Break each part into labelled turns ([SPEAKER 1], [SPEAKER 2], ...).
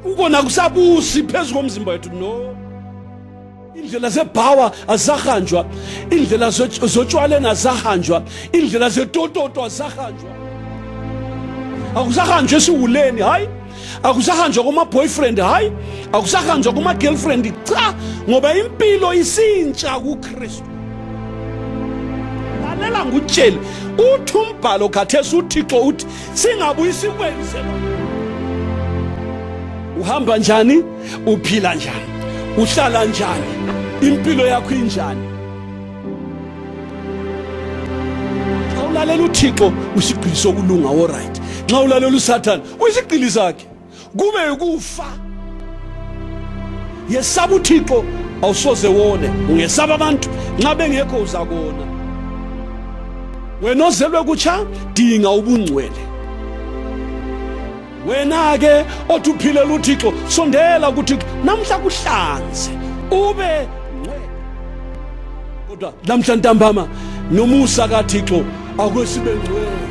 [SPEAKER 1] ukona kusabusi phezulu komzimba wethu. No, indlela zebhawa azahanjwa, indlela zotshwaleni azahanjwa, indlela zetototo azahanjwa. Akusahanjwa esiwuleni, hayi. Akusahanjwa kuma boyfriend, hayi. Akusahanjwa kuma girlfriend, cha, ngoba impilo isintsha kuKristu. Lalela ngutshela, uthi umbhalo khathesi uThixo uthi singabuyisi kwenze. Uhamba njani? Uphila njani? Uhlala njani? Impilo yakho injani? Xa ulalela uThixo usigqili sokulunga, all right. Xa ulalela uSathane uyisigqili sakhe kube ukufa. Yesaba uThixo awusoze wone, ungesaba abantu nxa bengekho uzakona. Wena ozelwe kutsha dinga ubungcwele. Wena ke othi uphilela uThixo sondela kuThixo namhla kuhlanze ube ngcwele. Kodwa namhla ntambama nomusa kaThixo akwesibe ngcwele.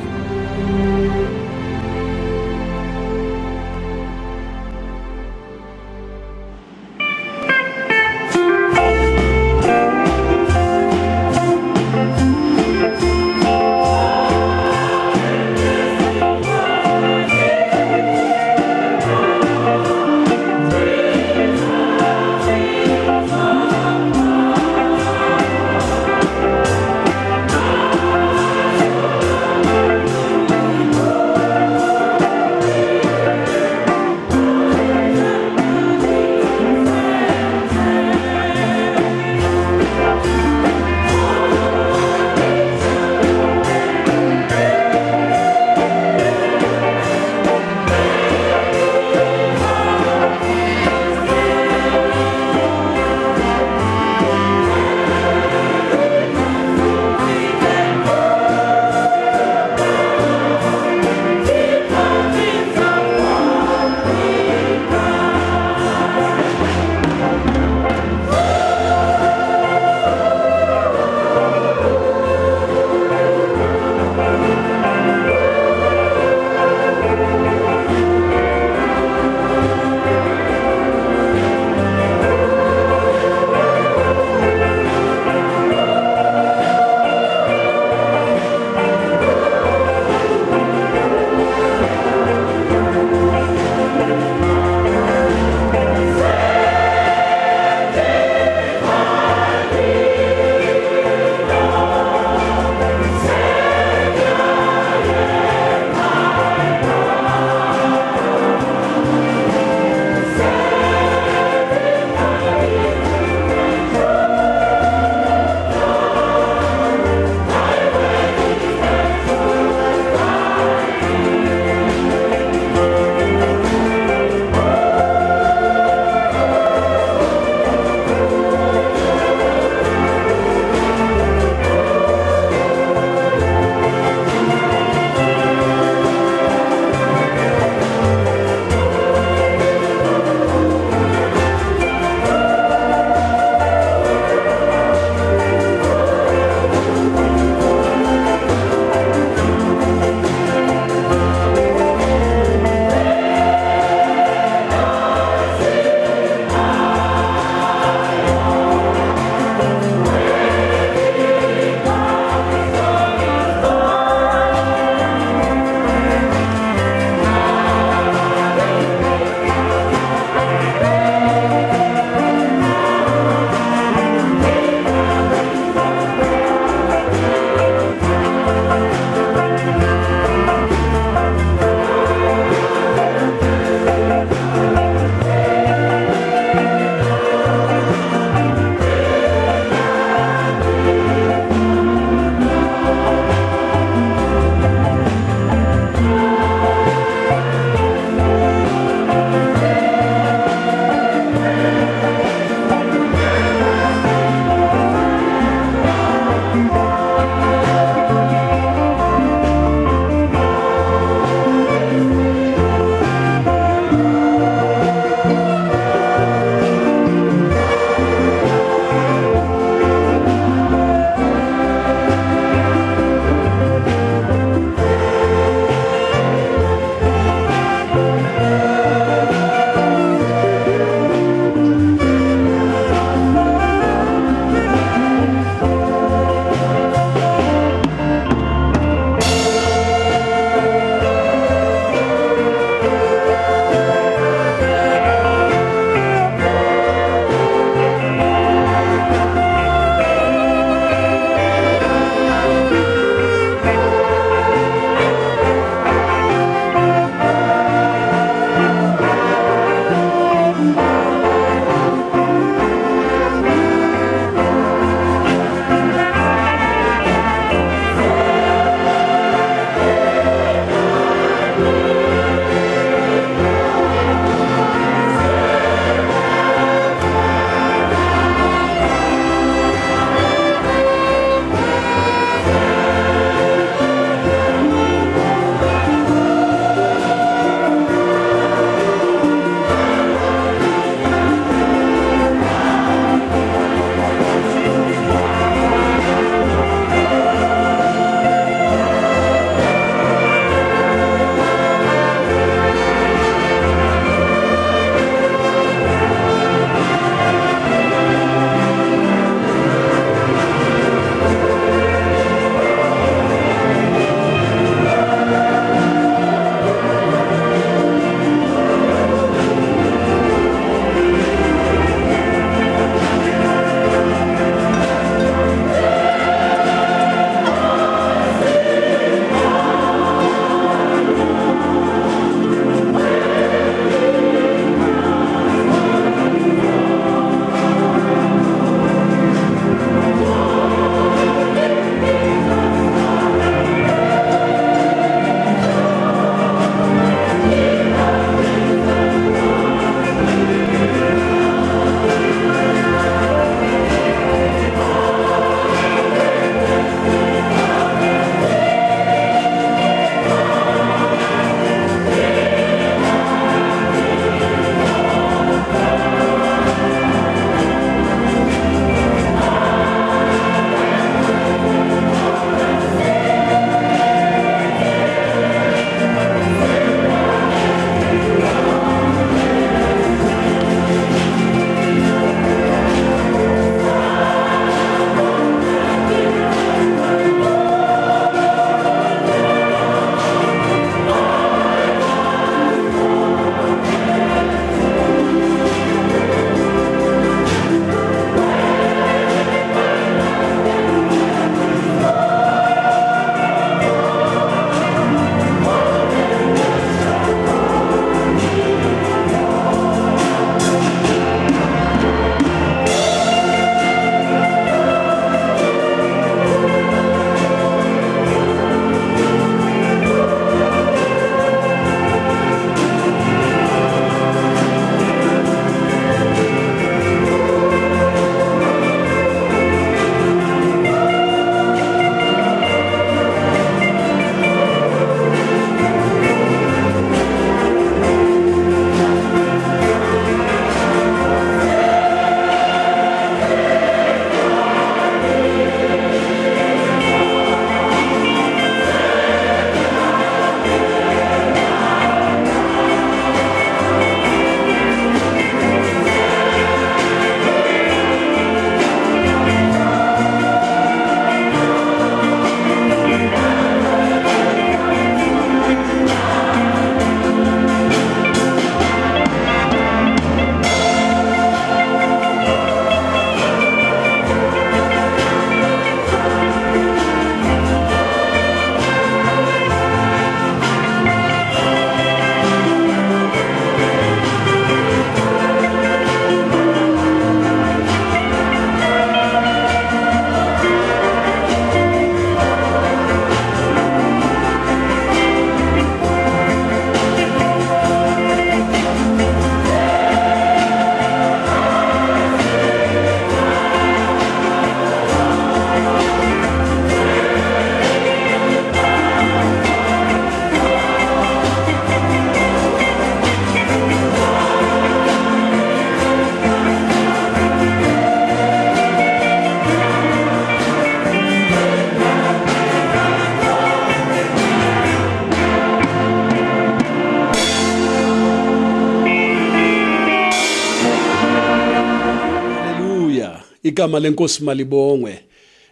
[SPEAKER 1] Igama lenkosi malibongwe.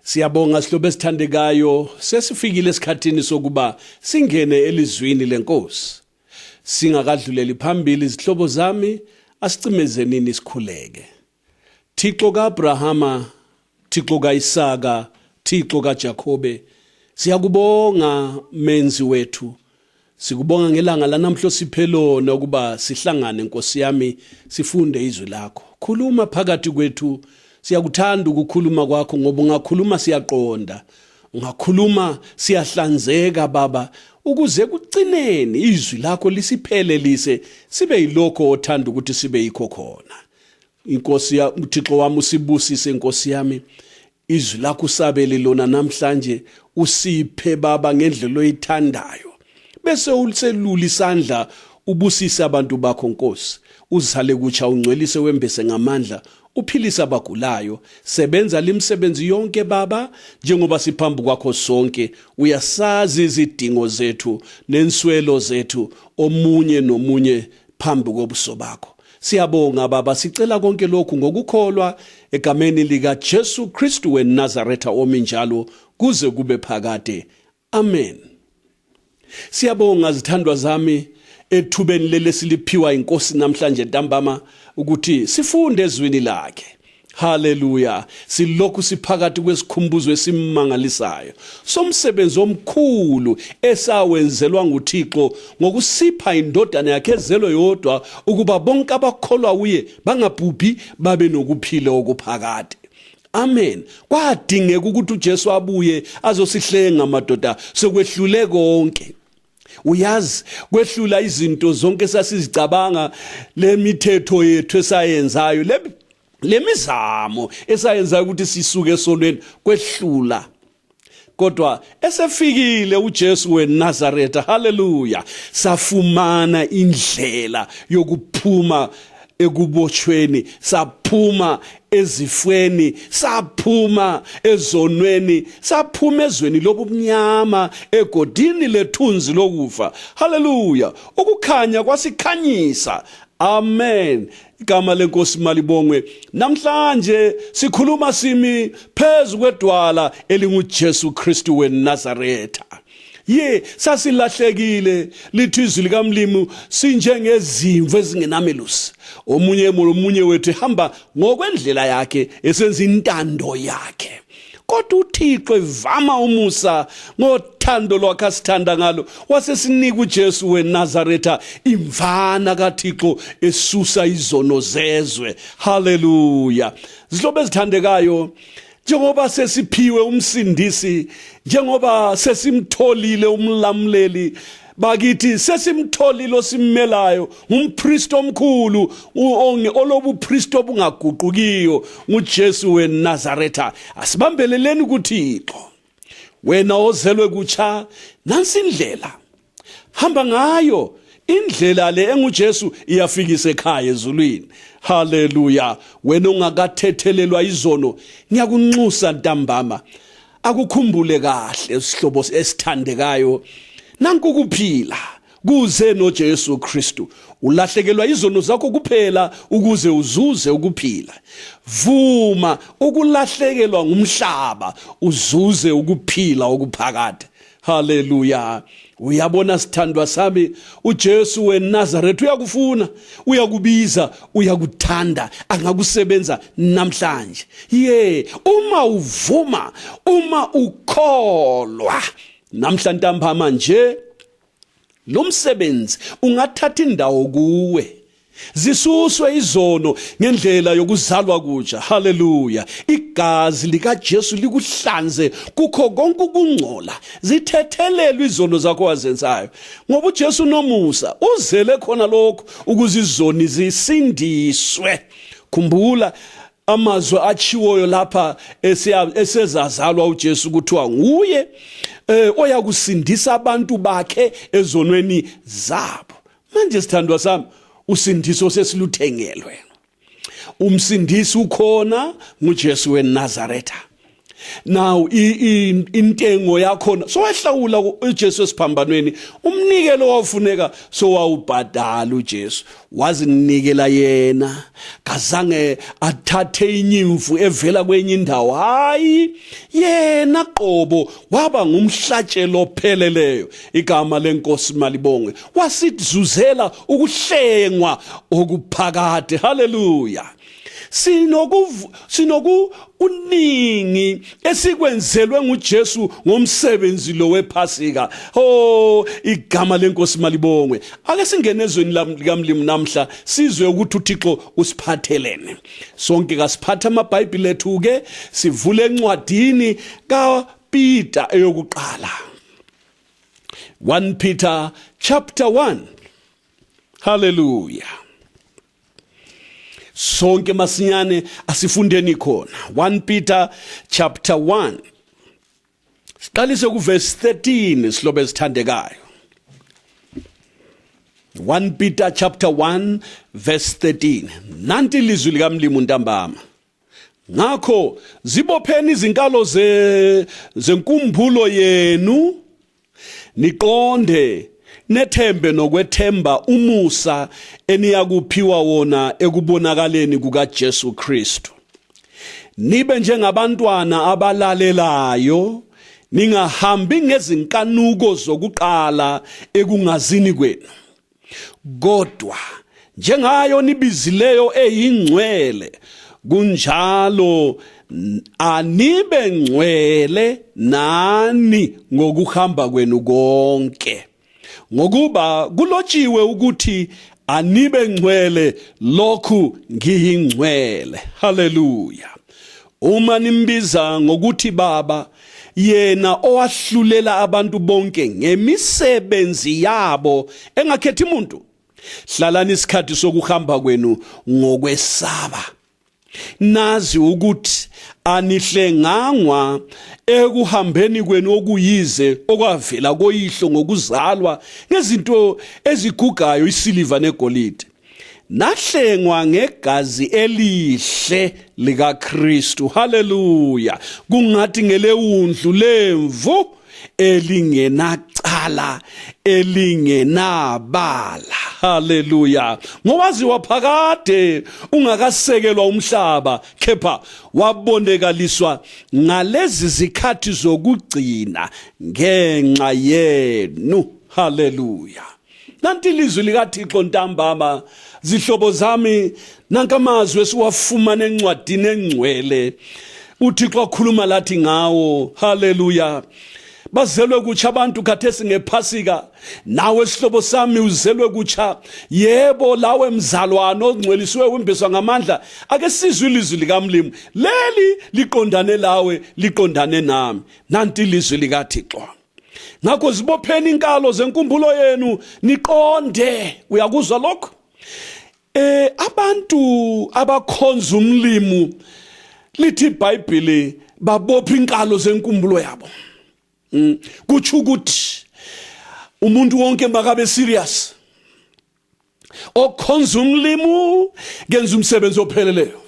[SPEAKER 1] Siyabonga sihlobo esithandekayo, sesifikile esikhathini sokuba singene elizwini lenkosi. Singakadluleli phambili izihlobo zami, asicimezeni isikhuleke. Thixo kaAbrahama, Thixo kaIsaka, Thixo kaJakobe, siyakubonga menzi wethu. Sikubonga ngelanga lanamhla siphe lona ukuba sihlangane Nkosi yami sifunde izwi lakho. Khuluma phakathi kwethu. Siyakuthanda ukukhuluma kwakho ngoba ungakhuluma siyaqonda. Ungakhuluma siyahlanzeka Baba ukuze kucineni izwi lakho lisiphelelise sibe yilokho othanda ukuthi sibe yikho khona. Inkosi ya uThixo wami usibusise Nkosi yami. Izwi lakho usabele lona namhlanje usiphe Baba ngendlela oyithandayo. Bese uselula isandla ubusisa abantu bakho Nkosi. Uzale kutsha ungcwelise wembese ngamandla. Uphilisa abagulayo, sebenza limsebenzi yonke Baba, njengoba siphambi kwakho sonke, uyasazi izidingo zethu nenswelo zethu omunye nomunye phambi kobuso bakho. Siyabonga Baba, sicela konke lokhu ngokukholwa egameni lika Jesu Kristu weNazaretha ominjalo kuze kube phakade. Amen. Siyabonga zithandwa zami ethubeni leli siliphiwa inkosi namhlanje ntambama ukuthi sifunde ezwini lakhe. Haleluya. Silokhu siphakathi kwesikhumbuzo esimangalisayo somsebenzi omkhulu esawenzelwa nguThixo ngokusipha indodana yakhe ezelwe yodwa ukuba bonke abakholwa kuye bangabhubhi babe nokuphila okuphakade. Amen. Kwadingeka ukuthi uJesu abuye azosihlenga madoda sekwehlule konke. Uyazi kwehlula izinto zonke sasizicabanga lemithetho yethu esayenzayo lemizamo esayenzayo ukuthi sisuke esonweni kwehlula. Kodwa esefikile uJesu weNazaretha, haleluya, safumana indlela yokuphuma ekubotshweni, saphuma ezifweni, saphuma ezonweni, saphuma ezweni lobumnyama, egodini lethunzi lokufa. Haleluya. Ukukhanya kwasikhanyisa. Amen. Igama lenkosi malibongwe. Namhlanje sikhuluma simi phezu kwedwala elinguJesu Kristu weNazaretha. Sasilahlekile lithi izwi likamlimu sinjengezimvu ezingenamelusi. Omunye wethu hamba ngokwendlela yakhe esenza intando yakhe. Kodwa uThixo evama umusa ngothando lwakhe asithanda ngalo wasesinika uJesu weNazaretha imvana kaThixo esusa izono zezwe. Haleluya. Zihlobo ezithandekayo, njengoba sesiphiwe umsindisi, njengoba sesimtholile umlamuleli bakithi, sesimtholile osimelayo, umpriest omkhulu olobupriest obungaguqukiyo, uJesu weNazaretha, asibambeleleni kuThixo. Wena ozelwe kutsha, nansi indlela hamba ngayo. Indlela le enguJesu iyafikisa ekhaya ezulwini. Haleluya. Wena ungakathethelelwa izono, ngiyakunxusa ntambama, akukhumbule kahle isihlobo esithandekayo. Nanku kuphila kuze noJesu Kristu. Ulahlekelwa izono zakho kuphela ukuze uzuze ukuphila. Vuma ukulahlekelwa ngumhlaba uzuze ukuphila okuphakade. Haleluya. Uyabona sithandwa sami, uJesu weNazaretha uyakufuna, uyakubiza, uyakuthanda, angakusebenza namhlanje. Uma uvuma, uma ukholwa, namhla ntambama nje lo msebenzi ungathatha indawo kuwe. Zisuswe izono ngendlela yokuzalwa kutsha. Haleluya. Igazi likaJesu likuhlanze kukho konke ukungcola. Zithethelelwe izono zakho wazenzayo. Ngoba uJesu nomusa uzele khona lokho ukuze izoni zisindiswe. Khumbula amazwi achiwoyo lapha esezazalwa uJesu kuthiwa nguye oyakusindisa abantu bakhe ezonweni zabo. Manje sithandwa sami, usindiso sesiluthengelwe. Umsindisi ukhona nguJesu weNazaretha. now intengo yakhona so wahlawula uJesu esiphambanweni umnikelo wafuneka so wawubhadala uJesu wazinikela yena kazange athathe inyimvu evela kwenye indawo hayi yena qobo waba ngumhlatshelo opheleleyo igama lenkosi malibongwe wasizuzela ukuhlengwa okuphakade haleluya sinoku uningi esikwenzelwe nguJesu ngomsebenzi lo wePhasika igama lenkosi malibongwe ake singene ezweni likaMlimu namhla sizwe ukuthi uThixo usiphathelene sonke kasiphatha amabhayibheli ethu ke sivule encwadini kaPeter eyokuqala 1 Peter chapter 1 hallelujah sonke masinyane asifundeni khona 1 Peter chapter 1 siqalise ku verse 13 silobe sithandekayo 1 Peter chapter 1 verse 13 nanti ilizwi likaMlimu ntambama ngakho zibopheni izinkalo zenkumbulo yenu niqonde nethembe nokwethemba umusa eniyakuphiwa wona ekubonakaleni kukaJesu Kristu nibe njengabantwana abalalelayo ningahambi ngezinkanuko zokuqala ekungazini kwenu kodwa njengayo nibizileyo eyingcwele kunjalo anibe ngcwele nani ngokuhamba kwenu konke ngokuba kulotshiwe ukuthi anibe ngcwele lokhu ngiyingcwele haleluya uma nimbiza ngokuthi baba yena owahlulela abantu bonke ngemisebenzi yabo engakhethi umuntu hlalani isikhathi sokuhamba kwenu ngokwesaba nazi ukuthi anihlengangwa ekuhambeni kwenu okuyize okwavela koyihlo ngokuzalwa ngezinto ezigugayo isiliva negolide nahlengwa ngegazi elihle lika Kristu haleluya kungathi ngelewundlu lemvu elingenacala elingenabala haleluya ngowaziwa phakade ungakasekelwa umhlaba kepha wabonekaliswa ngalezi zikhathi zokugcina ngenxa yenu haleluya nanti ilizwi likaThixo ntambama zihlobo zami nankamazwi esiwafumana encwadini engcwele uThixo akhuluma lathi ngawo haleluya bazelwe kutsha abantu khathesi ngePhasika nawe sihlobo sami uzelwe kutsha yebo lawe mzalwane ongcweliswe umbizwa ngamandla ake sizwe ilizwi likaMlimu leli liqondane lawe liqondane nami nanti ilizwi likaThixo ngakho zibopheni inkalo zenkumbulo yenu niqonde uyakuzwa lokho abantu abakhonza umlimu lithi iBhayibheli babopha inkalo zenkumbulo yabo kutsho ukuthi umuntu wonke makabe serious okhonza umlimu kenza umsebenzi opheleleyo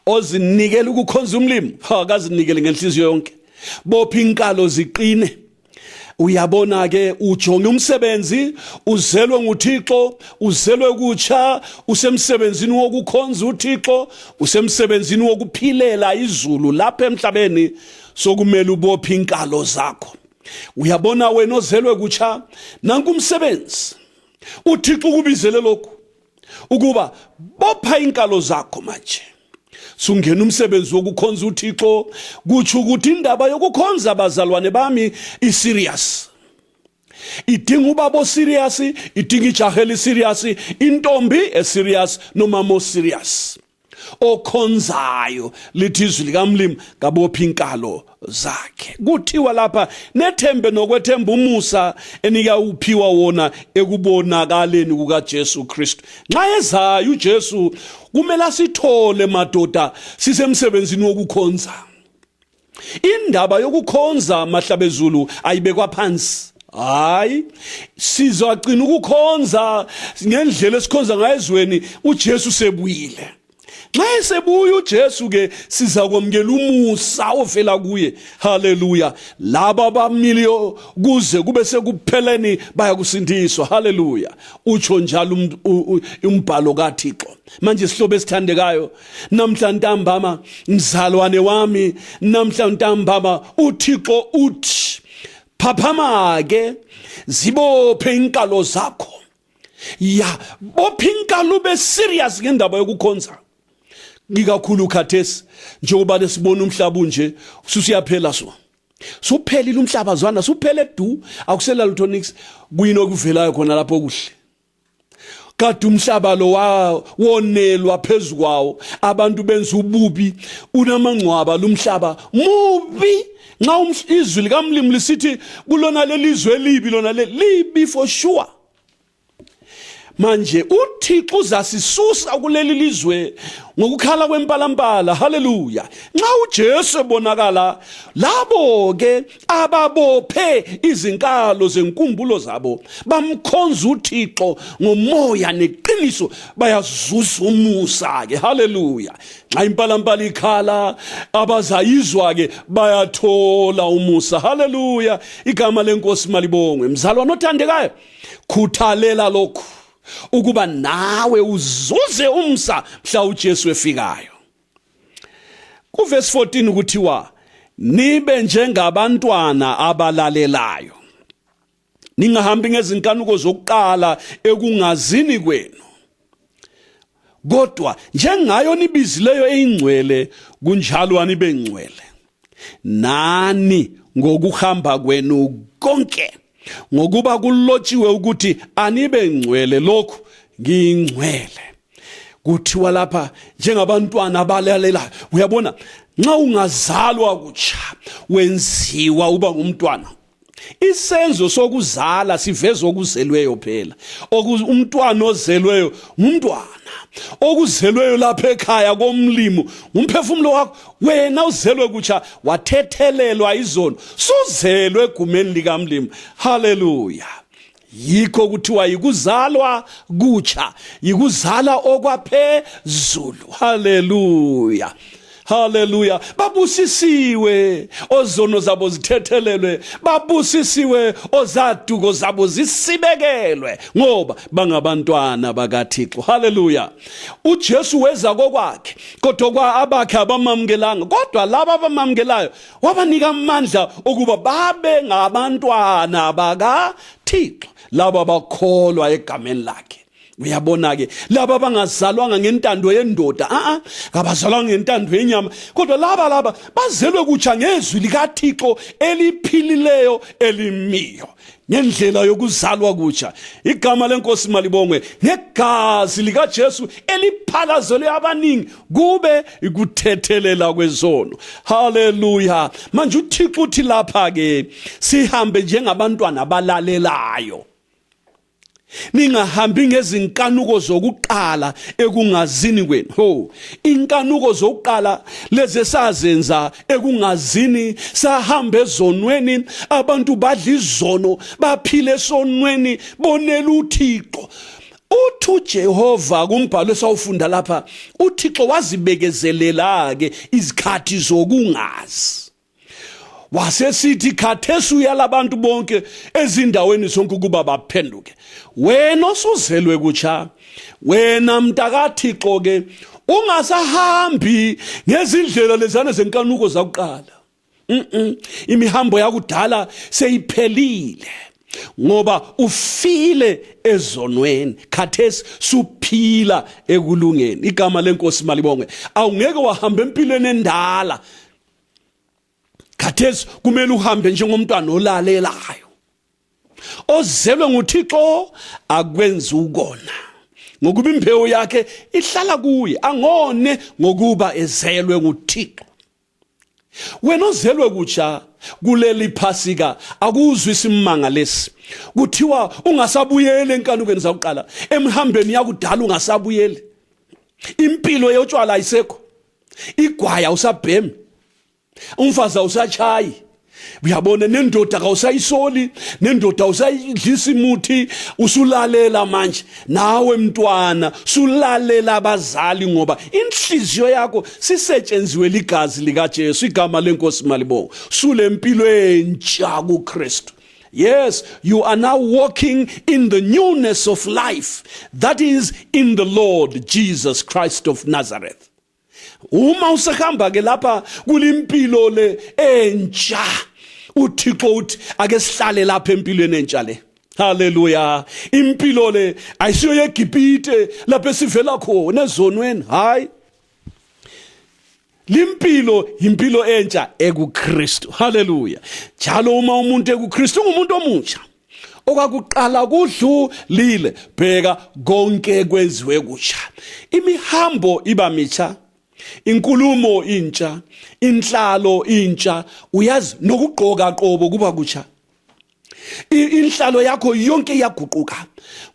[SPEAKER 1] ozinikela ukukhonza umlimu akazinikele ngenhliziyo yonke bopha inkalo ziqine uyabona ke ujonge umsebenzi uzelwe nguThixo uzelwe kutsha usemsebenzini wokukhonza uThixo usemsebenzini wokuphilela izulu lapha emhlabeni sokumele ubophe inkalo zakho uyabona wena ozelwe kutsha nanku umsebenzi uThixo ukubizele lokho ukuba bopha inkalo zakho manje sungena umsebenzi wokukhonza uThixo kutsho ukuthi indaba yokukhonza abazalwane bami iserious idinga ubaba oserious idinga ijaheli serious intombi eserious nomama oserious okhonzayo lithi izwi likaMlimu kabopha inkalo zakhe kuthiwa lapha nethembe nokwethemba umusa enika uphiwa wona ekubonakaleni kukaJesu Kristu nxa ezayo uJesu kumele sithole madoda sisemsebenzini wokukhonza indaba yokukhonza mahlabezulu ayibekwa phansi hayi sizaqina ukukhonza ngendlela esikhonza ngayo ezweni uJesu sebuyile Nxa sebuya uJesu ke siza kwamkela umusa ovela kuye. Haleluya. Laba bamiliyo kuze kube sekupheleni bayakusindiswa. Haleluya. Utsho njalo umbhalo kaThixo. Manje sihlobo esithandekayo, namhla ntambama mzalwane wami, namhla ntambama uThixo uthi phaphama ke zibophe inkalo zakho. Ya bophe inkalo ube serious ngendaba yokukhonza. Ngikakhulu khathesi njengoba lesibona umhlaba unje ususiyaphela so. Suphelile umhlaba zwana, suphele du, akusela lutho nix kuyini okuvelayo khona lapho kuhle. Kade umhlaba lo wonelwa phezukwawo, abantu benza ububi, unamangcwaba lumhlaba mubi. Nxa izwi likamlimi lisithi kulona lelizwe elibi, lona libi for sure. Manje uThixo uzasisusa kuleli lizwe ngokukhala kwempalampala. Haleluya. Nxa uJesu ebonakala, labo ke ababophe izinkalo zenkumbulo zabo bamkhonza uThixo ngomoya neqiniso bayazuza umusa ke. Haleluya. Nxa impalampala ikhala, abazayizwa ke bayathola umusa. Haleluya. Igama lenkosi malibongwe. Mzalwane othandekayo, khuthalela lokhu ukuba nawe uzuze umsa mhla uJesu efikayo. Kuverse 14 kuthiwa nibe njengabantwana abalalelayo, ningahambi ngezinkanuko zokuqala ekungazini kwenu, kodwa njengayo nibizileyo eyingcwele kunjalo anibe ngcwele. Nani ngokuhamba kwenu konke ngokuba kulotshiwe ukuthi anibe ngcwele lokhu ngingcwele. Kuthiwa lapha njengabantwana abalalelayo. Uyabona, nxa ungazalwa kutsha wenziwa uba ngumntwana. Isenzo sokuzala siveza okuzelweyo phela. Umntwana ozelweyo ngumntwana. Okuzelweyo lapha ekhaya komlimo umphefumulo wakho. Wena uzelwe kutsha, wathethelelwa izono, suzelwe egumeni likamlimo. Haleluya. Yikho kuthiwa yikuzalwa kutsha, yikuzala okwaphezulu. Haleluya. Haleluya. Babusisiwe ozono zabo zithethelelwe, babusisiwe ozaduko zabo zisibekelwe, ngoba bangabantwana bakaThixo. Haleluya. uJesu weza kokwakhe, kodwa kwa abakhe abamamkelanga, kodwa laba abamamkelayo wabanika amandla ukuba babe ngabantwana bakaThixo, laba bakholwa egameni lakhe. Uyabona ke, laba bangazalwanga ngentando yendoda, kabazalwanga ngentando yenyama, kodwa laba bazelwe kutsha ngezwi likaThixo eliphilileyo elimiyo, ngendlela yokuzalwa kutsha. Igama lenkosi malibongwe. Ngegazi likaJesu eliphalazelwe abaningi kube ikuthethelela kwezono. Haleluya. Manje uThixo uthi lapha ke sihambe njengabantwana abalalelayo, ningahambi ngezinkanuko zokuqala ekungazini kwenu. Inkanuko zokuqala lezi sazenza ekungazini, sahambe ezonweni, abantu badla izono, baphile esonweni, bonela uThixo. Uthi uJehova kumbhalo esawufunda lapha, uThixo wazibekezelela ke izikhathi zokungazi. Wasesithi khathesi uyala abantu bonke ezindaweni zonke ukuba baphenduke. Wena osuzelwe kutsha, wena mntakaThixo ke, ungasahambi ngezindlela lezana zenkanuko zakuqala. Imihambo yakudala seyiphelile, ngoba ufile ezonweni, khathesi suphila ekulungeni. Igama lenkosi malibongwe. Awungeke wahamba empilweni endala, khathesi kumele uhambe njengomntwana olalelayo, ozelwe nguThixo akwenza ukona, ngokuba imbewu yakhe ihlala kuye, angone ngokuba ezelwe nguThixo. Wena ozelwe kutsha kuleli Phasika, akuzwi isimanga lesi kuthiwa ungasabuyeli enkanukweni zakuqala, emhambeni yakudala ungasabuyeli. Impilo yotshwala ayisekho, igwaya usabhemi, umfazi awusatshayi, Uyabona nendoda kawusayisoli, nendoda usayidlisa imuthi, usulalela manje. Nawe mntwana, sulalela abazali ngoba inhliziyo yakho sisetshenzwe ligazi lika Jesu, igama lenkosi malibonga. Sulempilo entsha kuKristu. Yes, you are now walking in the newness of life that is in the Lord Jesus Christ of Nazareth. Uma usahamba ke lapha kulimpilo le entsha, uThixo uthi ake sihlale lapha empilweni entsha le. Hallelujah. Impilo le ayisiyo yeGibhite lapha esivela khona ezonweni, hayi. Limpilo impilo entsha ekuKristu. Hallelujah. Njalo uma umuntu ekuKristu ngumuntu omutsha. Okwakuqala kudlulile, bheka konke kwenziwe kutsha. Imihambo iba mitsha, inkulumo intsha, inhlalo intsha, uyazi nokugqoka qobo kuba kutsha. Inhlalo yakho yonke iyaguquka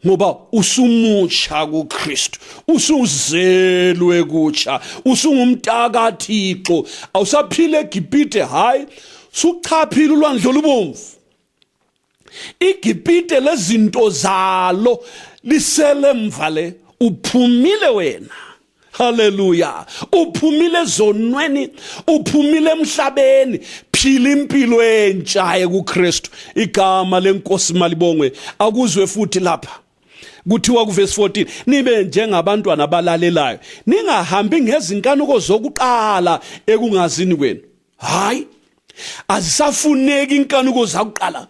[SPEAKER 1] ngoba usumutsha kuKristu, usuzelwe kutsha, usungumntaka Thixo, awusaphile eGibhite, hayi, suchaphile ulwandle olubomvu. iGibhite lezinto zalo lisele mvale, uphumile wena. Hallelujah. Uphumile zonweni, uphumile emhlabeni, phila impilo entsha ekuKristu. Igama lenkosi malibongwe. Akuzwe futhi lapha kuthiwa kuverse 14, nibe njengabantwana abalalelayo, ningahambi ngezinkanuko zokuqala ekungazini kwenu. Hayi, azisafuneki inkanuko zakuqala.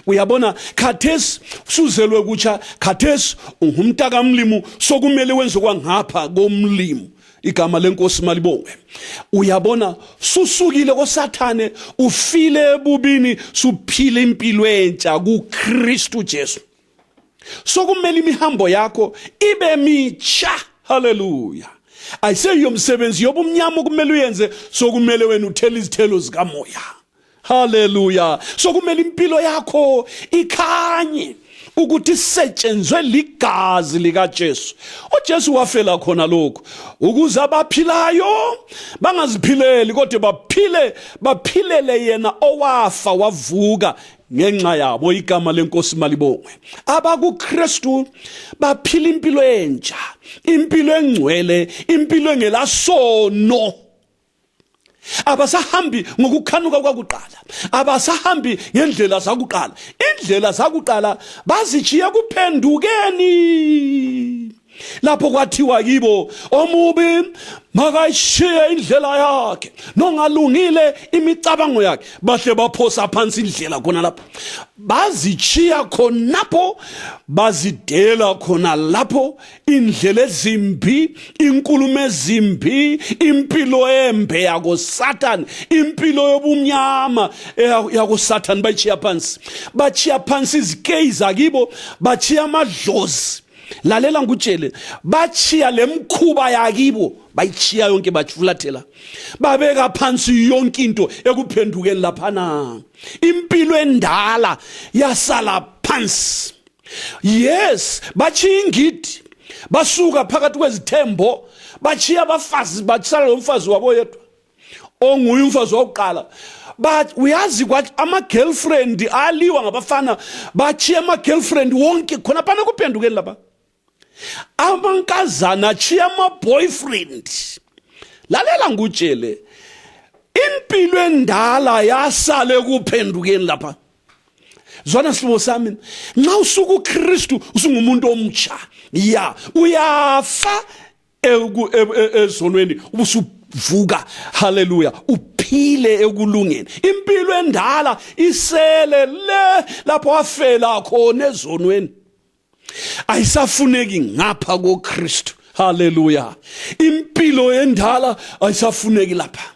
[SPEAKER 1] Uyabona khathesi usuzelwe kutsha, khathesi ungumntaka mlimu, sokumele wenze kwangapha komlimu. Igama lenkosi malibongwe. Uyabona susukile koSathane, ufile ebubini, suphile impilo entsha kuKristu Jesu. Sokumele imihambo yakho ibe mitsha. Hallelujah. Ayise umsebenzi yobumnyama kumele uyenze, sokumele wena uthele izithelo zikamoya. Hallelujah. Sokumele impilo yakho ikhanye ukuthi isetshenzwe ligazi lika Jesu. uJesu wafela khona lokho ukuze abaphilayo bangaziphileli kodwa baphilele yena owafa wavuka ngenxa yabo. Igama lenkosi malibongwe. AbakuKristu baphila impilo entsha, impilo engcwele, impilo engelasono. Abasahambi ngokukhanuka kwakuqala, abasahambi ngendlela zakuqala. Indlela zakuqala bazichiya kuphendukeni. Lapho kwathiwa kibo, omubi makayishiye indlela yakhe, nongalungile imicabango yakhe, bahle baphosa phansi indlela khona lapho. Bazichiya khonapho, bazidela khona lapho, indlela ezimbi, inkulumo ezimbi, impilo embe yakoSathane, impilo yobumnyama yakoSathane bayichiya phansi. Bachiya phansi izikeyi zakibo, bachiya amadlozi. Lalela ngutshele, bachiya lemkhuba yakibo, bayichiya yonke bajifulathela. Babeka phansi yonke into ekuphendukeni laphana. Impilo endala yasala phansi. Yes, bachiya ingidi, basuka phakathi kwezithembo, bachiya abafazi, batsala lomfazi wabo yedwa onguye umfazi wokuqala. But uyazi kwathi ama-girlfriend aliwa ngabafana, bachiya ama-girlfriend wonke khona phana kuphendukeni lapha. Amankazana chiya ama-boyfriend. Lalela ngutshele, impilo endala yasale kuphendukeni lapha. Zwana sihlobo sami, nxa usuka uKristu usungumuntu omtsha. Ya, uyafa ezonweni ubusuvuka. Hallelujah. Uphile ekulungeni. Impilo endala isele le lapho wafela khona ezonweni. Ayisafuneki ngapha koKristu. Hallelujah. Impilo endala ayisafuneki lapha.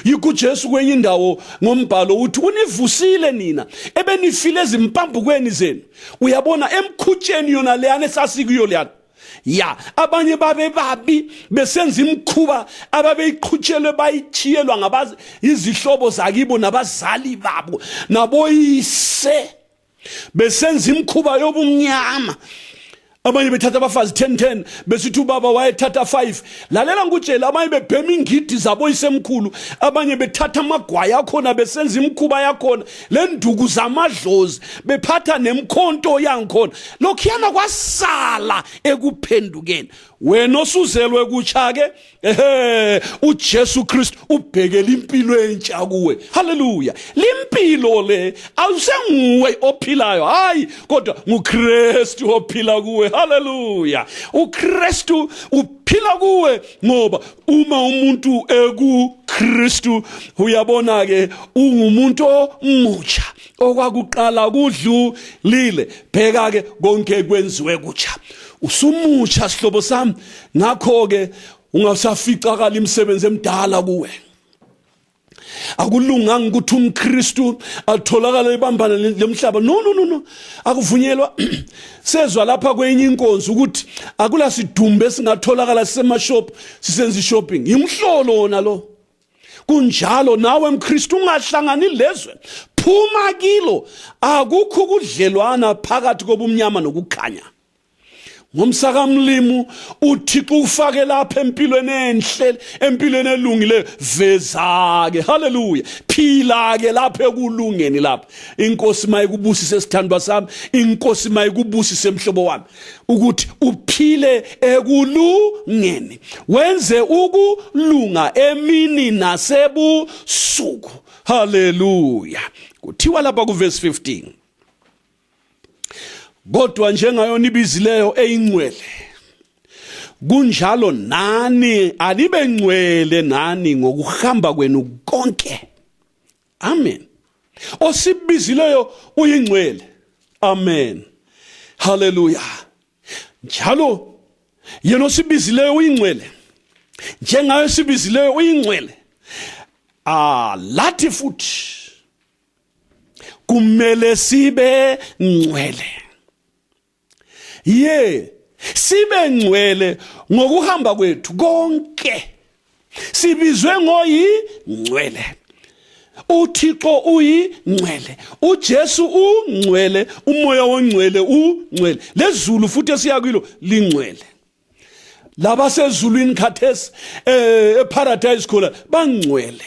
[SPEAKER 1] Yikho Jesu kwenye indawo ngombhalo uthi univusile nina ebenifile ezimpambukweni zenu. Uyabona emkhutsheni yona leyana esasikuyo leyana. Ya, abanye babe babi besenza imkhuba ababeyiqhutshelwe bayichiyelwa ngabazi izihlobo zakibo nabazali babo naboyise besenza imkhuba yobumnyama. Abanye bethatha abafazi 10 besithi ubaba wayethatha 5. Lalela ngutshela abanye bebhema ingidi zabo isemkhulu, abanye bethatha amagwaya akhona besenza imkhuba yakhona, lenduku zamadlozi bephatha nemkhonto yangikhona. Lokhiyana kwasala ekuphendukeni. Wena osuzelwe kutsha ke uJesu Kristu ubhekela impilo entsha kuwe. Hallelujah. Limpilo le awusenguwe ophilayo, hayi kodwa nguKristu ophila kuwe. Hallelujah. uKristu uphila kuwe ngoba uma umuntu ekuKristu uyabona ke ungumuntu omutsha, okwakuqala kudlulile, bheka ke konke kwenziwe kutsha. Usumutsha sihlobo sami, ngakho ke ungasaficakala imisebenzi emdala kuwe. Akulunganga ukuthi umKristu atholakala ebambana lemhlaba. No. Akuvunyelwa. Sezwa lapha kwenye inkonzo ukuthi akula sidumbe esingatholakala sisemashop sisenza shopping. Imhlolo wona lo. Kunjalo nawe mKristu ungahlangani lezwe. Phuma kilo. Akukho kudlelwana phakathi kobumnyama nokukhanya. Ngomsaka mlimu uThixo ufake lapha empilweni enhle, empilweni elungile, veza ke. Hallelujah. Phila ke lapha ekulungeni lapha. Inkosi mayikubusise sithandwa sami, inkosi mayikubusise mhlobo wami, ukuthi uphile ekulungeni, wenze ukulunga emini nasebusuku. Hallelujah. Kuthiwa lapha ku verse 15, kodwa njengayona ibizileyo eyingcwele, kunjalo nani alibe ngcwele nani ngokuhamba kwenu konke. Amen. Osibizileyo uyingcwele. Amen. Hallelujah. Njalo yena osibizileyo uyingcwele, njengayo sibizileyo uyingcwele. Lathi futhi kumele sibe ngcwele. Sibe ngcwele ngokuhamba kwethu konke. Sibizwe ngoyingcwele. uThixo uyingcwele, uJesu ungcwele, umoya wongcwele ungcwele. Lezulu futhi esiyakilo lingcwele. Laba sezulwini khathesi eparadise khona bangcwele.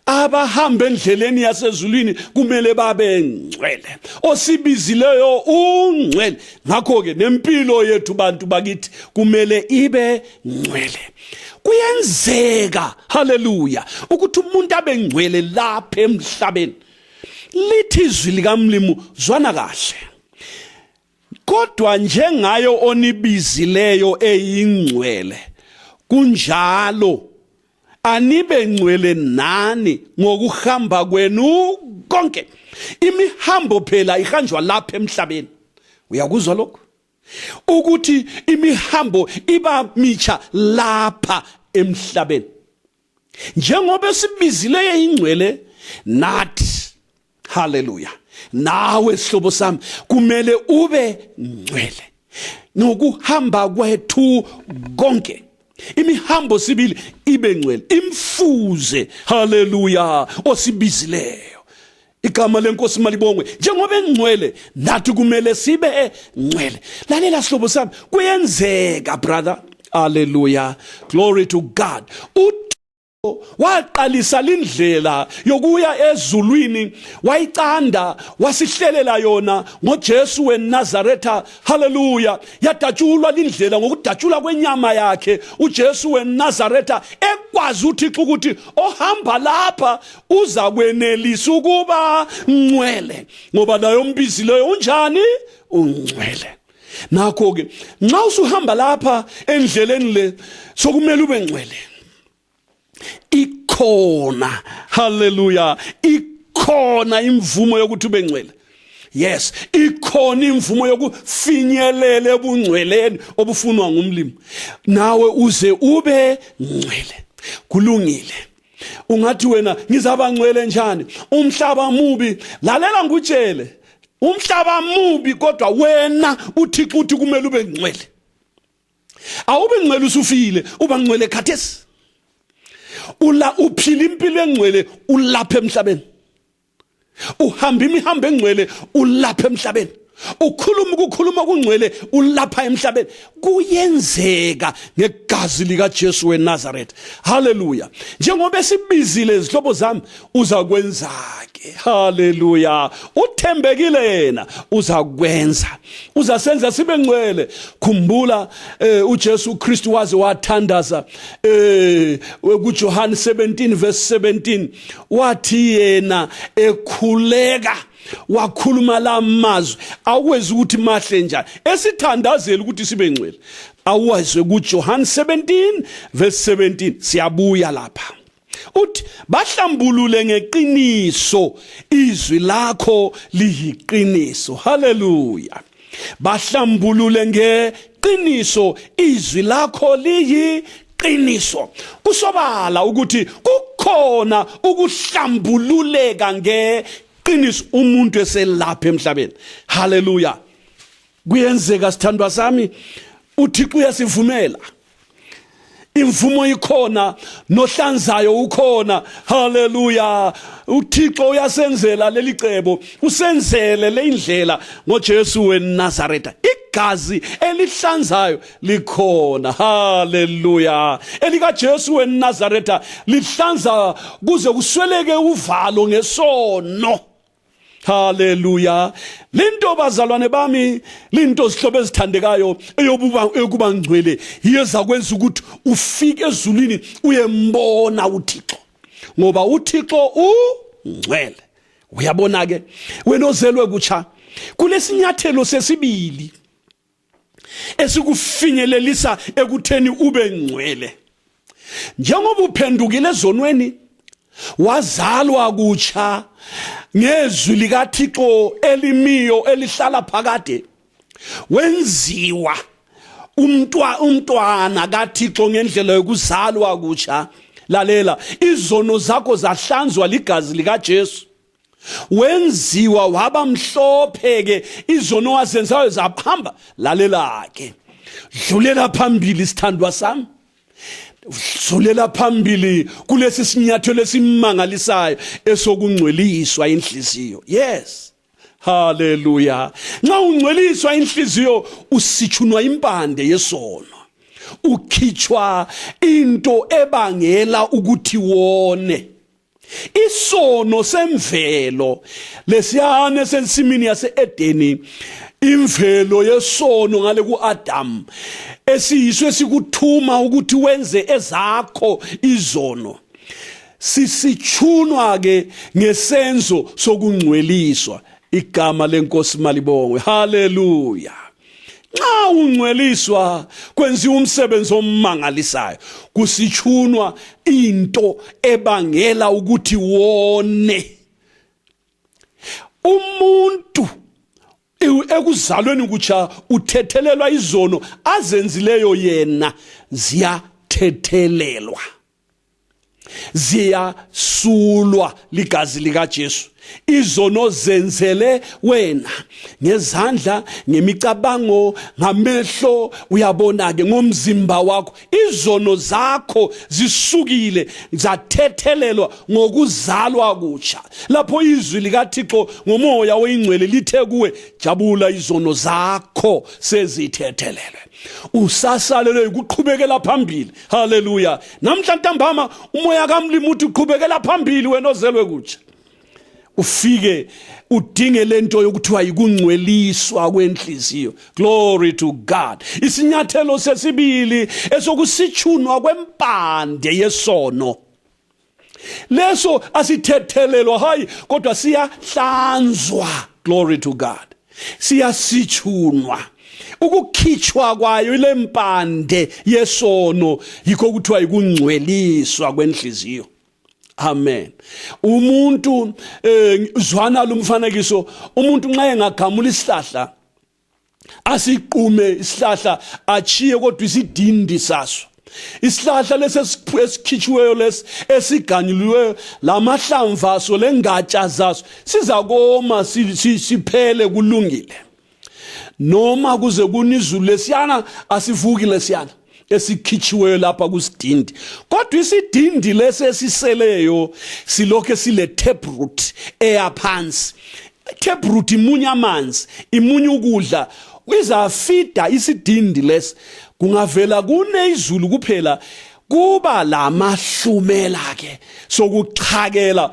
[SPEAKER 1] Abahamba endleleni yasezulwini kumele babe ngcwele. Osibizileyo ungcwele. Ngakho ke nempilo yethu bantu bakithi kumele ibe ngcwele. Kuyenzeka, haleluya, ukuthi umuntu abe ngcwele lapha emhlabeni. Lithi izwi likaMlimu zwana kahle. Kodwa njengayo onibizileyo eyingcwele, kunjalo anibe ngcwele nani ngokuhamba kwenu konke. Imihambo phela ihanjwa lapha emhlabeni. Uyakuzwa lokho? Ukuthi imihambo iba mitsha lapha emhlabeni. Njengoba sibizileyo eyingcwele nathi, haleluya, nawe sihlobo sami kumele ube ngcwele ngokuhamba kwethu konke. Imihambo sibili ibe ngcwele, imfuze, haleluya, osibizileyo. Igama lenkosi malibongwe. Njengoba engcwele nathi kumele sibe ngcwele. Lalela sihlobo sami, kuyenzeka brother, haleluya, glory to God. Waqalisa lindlela yokuya ezulwini, wayicanda wasihlelela yona ngoJesu weNazaretha. Haleluya. Yadatshulwa lindlela ngokudatshula kwenyama yakhe uJesu weNazaretha, ekwazi uThixo ukuthi ohamba lapha uza kwenelisa ukuba ngcwele, ngoba nayo mbizileyo unjani? Ungcwele. Nakho ke nxa usuhamba lapha endleleni le sokumele ube ngcwele. Ikhona, haleluya, ikhona imvumo yokuthi ube ngcwele. Yes, ikhona imvumo yokufinyelela ebungcweleni obufunwa ngumlimi. Nawe uze ube ngcwele. Kulungile. Ungathi wena ngizaba ngcwele njani? Umhlaba mubi. Lalela ngutshele. Umhlaba mubi kodwa wena uThixo uthi kumele ube ngcwele. Awube ngcwele usufile, uba ngcwele khathesi. Uphila impilo engcwele ulapha emhlabeni. Uhamba imihambo engcwele ulapha emhlabeni. ukukhuluma kungcwele ulapha emhlabeni kuyenzeka ngegazi lika Jesu weNazaretha. Hallelujah. Njengoba sibizile izihlobo zami uzakwenza ke. Hallelujah. Uthembekile yena uzakwenza. Uzasenza sibe ngcwele. Khumbula uJesu Kristu waze wathandaza kuJohn 17 verse 17 wathi yena ekhuleka wakhuluma la mazwi awezi ukuthi mahle njani esithandazela ukuthi sibe ngcwele awazwe kuJohn 17 verse 17 siyabuya lapha uthi bahlambulule ngeqiniso izwi lakho liyiqiniso. Hallelujah. Bahlambulule ngeqiniso izwi lakho liyiqiniso. Kusobala ukuthi kukhona ukuhlambululeka ngeqiniso umuntu eselapha emhlabeni. Hallelujah. Kuyenzeka sithandwa sami uThixo uyasivumela. Imvumo ikhona nohlanzayo ukhona. Hallelujah. uThixo uyasenzela leli cebo usenzele le indlela ngoJesu weNazaretha. Igazi elihlanzayo likhona. Hallelujah. Elika Jesu weNazaretha lihlanza kuze kusweleke uvalo ngesono. Hallelujah. Linto bazalwane bami linto sihlobo ezithandekayo eyokuba ngcwele iyeza kwenza ukuthi ufike ezulwini uyembona uThixo ngoba uThixo ungcwele. Uyabona ke wena ozelwe kutsha kulesinyathelo sesibili esikufinyelelisa ekutheni ube ngcwele. Njengoba uphendukile ezonweni wazalwa kutsha ngezwi likaThixo elimiyo elihlala phakade wenziwa umntwana kaThixo ngendlela yokuzalwa kutsha. Lalela izono zakho zahlanzwa ligazi likaJesu wenziwa waba mhlophe ke izono wazenzayo zaphamba. Lalela ke dlulela phambili sithandwa sami. Dlulela phambili kulesi sinyathelo esimangalisayo esokungcweliswa inhliziyo. Yes. Hallelujah. Nxa ungcweliswa inhliziyo usitshunwa impande yesono. Ukhitshwa into ebangela ukuthi wone. Isono semvelo lesiyane sensimini yase-Edeni imvelo yesono ngale kuAdam esiyiswe esikuthuma ukuthi wenze ezakho izono sisitshunwa ke ngesenzo sokungcweliswa. Igama lenkosi malibongwe. Hallelujah. Nxa ungcweliswa kwenziwa umsebenzi omangalisayo kusitshunwa into ebangela ukuthi wone. Umuntu ekuzalweni kutsha uthethelelwa izono azenzileyo yena ziyathethelelwa ziyasulwa ligazi likaJesu. Izono zenzele wena ngezandla ngemicabango ngamehlo uyabona ke ngomzimba wakho izono zakho zisukile zathethelelwa ngokuzalwa kutsha. Lapho izwi likaThixo ngomoya oyingcwele lithe kuwe jabula izono zakho sezithethelelwe. Usasalelwe ukuqhubekela phambili. Hallelujah. Namhla ntambama umoya kaMlimi uthi uqhubekela phambili wena ozelwe kutsha. Ufike udinge lento yokuthiwa yikungcweliswa kwenhliziyo. Glory to God. Isinyathelo sesibili esokusitshunwa kwempande yesono. Leso asithethelelwa hayi kodwa siyahlanzwa. Glory to God. Siyasitshunwa. Ukukhitshwa kwayo ile mpande yesono yikho kuthiwa yikungcweliswa kwenhliziyo. Amen. Umuntu zwana lumfanekiso umuntu nxa engagamula isihlahla asiqume isihlahla achiye kodwa isidindi saso. Isihlahla lesikhitshiweyo lesi esiganyulwe lamahlamvu aso lengatsha zaso sizakoma siphele kulungile. Noma kuze kunizulu lesiyana asivuki lesiyana esikhitshiweyo lapha kusidindi. Kodwa isidindi lesi esiseleyo silokhe sile taproot eyaphansi. taproot imunya amanzi, imunya ukudla, izafida isidindi lesi, kungavela kunezulu kuphela kuba lamahlumela ke sokuchakela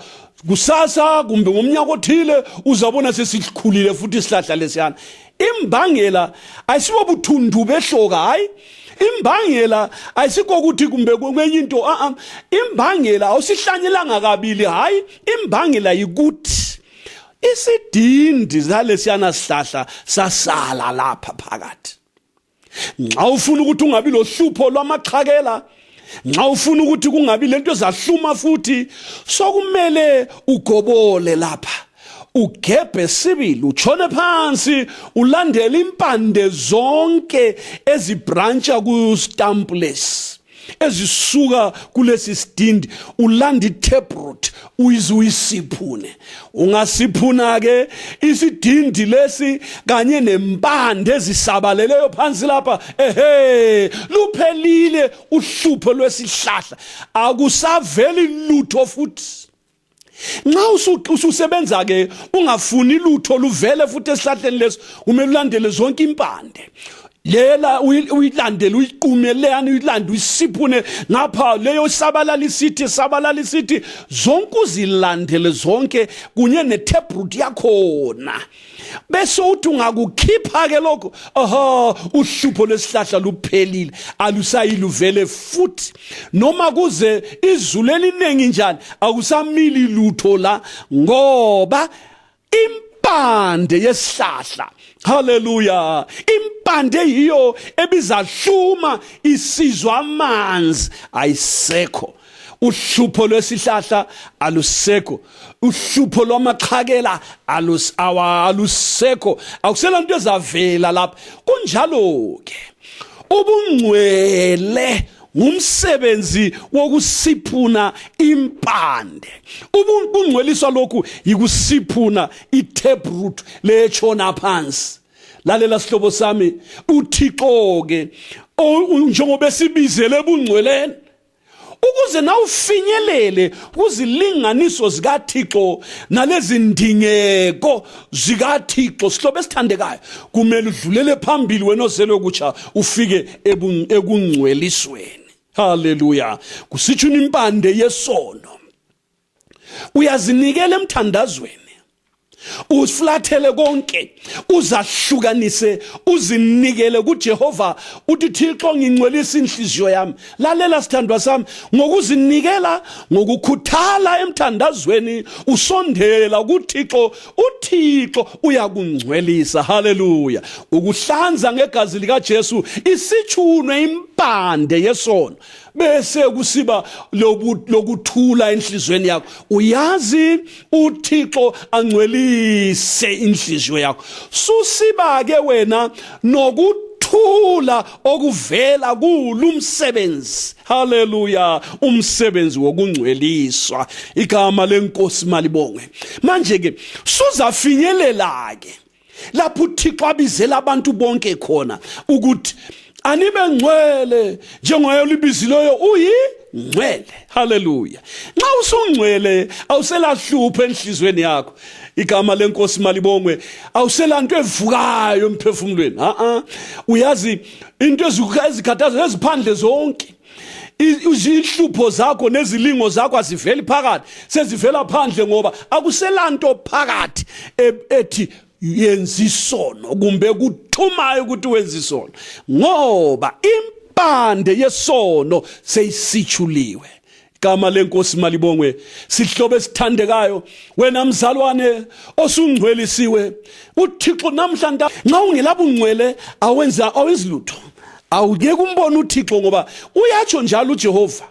[SPEAKER 1] kusasa kumbe ngomnyaka othile uzabona sesikhulile futhi isihlahla lesiyana. Imbangela ayisibo buthundu behloka, hayi imbangela ayisiko ukuthi kumbe kwenye into, imbangela awusihlanyelanga kabili, hayi imbangela yikuthi isidindi zalesiyana sihlahla sasala lapha phakathi. Nxa ufuna ukuthi ungabi lohlupho lwamachakela, nxa ufuna ukuthi kungabi lento ezahluma futhi, sokumele ugobole lapha, ugebhe sibili, utshone phansi, ulandele impande zonke ezibrancha kustamp lesi, ezisuka kulesi sidindi, ulanda itaproot uyisiphune. Ungasiphuna ke isidindi lesi kanye nempande ezisabaleleyo phansi lapha, luphelile uhlupho lwesihlahla, akusaveli lutho futhi. Nxa ususebenza ke ungafuni lutho luvele futhi esihlahleni lesi, kumele ulandele zonke impande. Lela uyilandele, uyiqume leyana, uyilande uyisiphune ngapha, leyo sabalala isithi zonke uzilandele zonke kunye netaproot yakhona. Bese uthi ungakukhipha ke lokho, uhlupho lesihlahla luphelile, alusayiluvele futhi. Noma kuze izulu elinengi njani, akusamili lutho la, ngoba impande yesihlahla, haleluya, impande yiyo ebizahluma isizwa amanzi, ayisekho. Uhlupho lwesihlahla alusekho, uhlupho lwamachakela alusekho, akusela into ezavela lapha. Kunjalo ke ubungcwele ngumsebenzi wokusiphuna impande. Ubungcweliswa lokhu yikusiphuna itaproot lechona phansi. Lalela sihlobo sami, uThixo ke njengoba esibizele ebungcweleni, ukuze na ufinyelele kuzilinganiso zikaThixo nalezi ndingeko zikaThixo, sihlobo esithandekayo, kumele udlulele phambili wena ozelwe kutsha ufike ekungcwelisweni. Haleluya. Kusitsho impande yesono, uyazinikela emthandazweni, usiflathele konke, uzahlukanise, uzinikele kuJehova, uthi Thixo ngingcwelisa inhliziyo yami. Lalela sithandwa sami, ngokuzinikela, ngokukhuthala emthandazweni, usondela kuThixo, uThixo uyakungcwelisa. Haleluya. Ukuhlanza ngegazi likaJesu isitshunwe impande yesono, bese kusiba lokuthula enhlizweni yakho. Uyazi uThixo angcwelise inhliziyo yakho. Susiba ke wena nokuthula okuvela kulumsebenzi. Haleluya. Umsebenzi wokungcweliswa. Igama lenkosi malibongwe. Manje ke suzafinyelela ke lapho uThixo abizela abantu bonke khona ukuthi anibe ngcwele njengoye libizileyo uyingcwele. Haleluya. Nxa usungcwele awuselahlupha enhlizweni yakho. Igama lenkosi malibongwe. Awuselanto evukayo emphefumulweni. Uyazi into ezikhathaza eziphandle zonke, izihlupho zakho nezilingo zakho aziveli phakathi, sezivela phandle, ngoba akuselanto phakathi ethi yenza isono kumbe kuthumayo ukuthi wenza isono, ngoba impande yesono seyisitshuliwe. Igama lenkosi malibongwe. Sihlobo esithandekayo, wena mzalwane osungcwelisiwe, uThixo namhlanje nxa ungelabungcwele awenzi lutho, awungeke umbone uThixo, ngoba uyatsho njalo uJehova,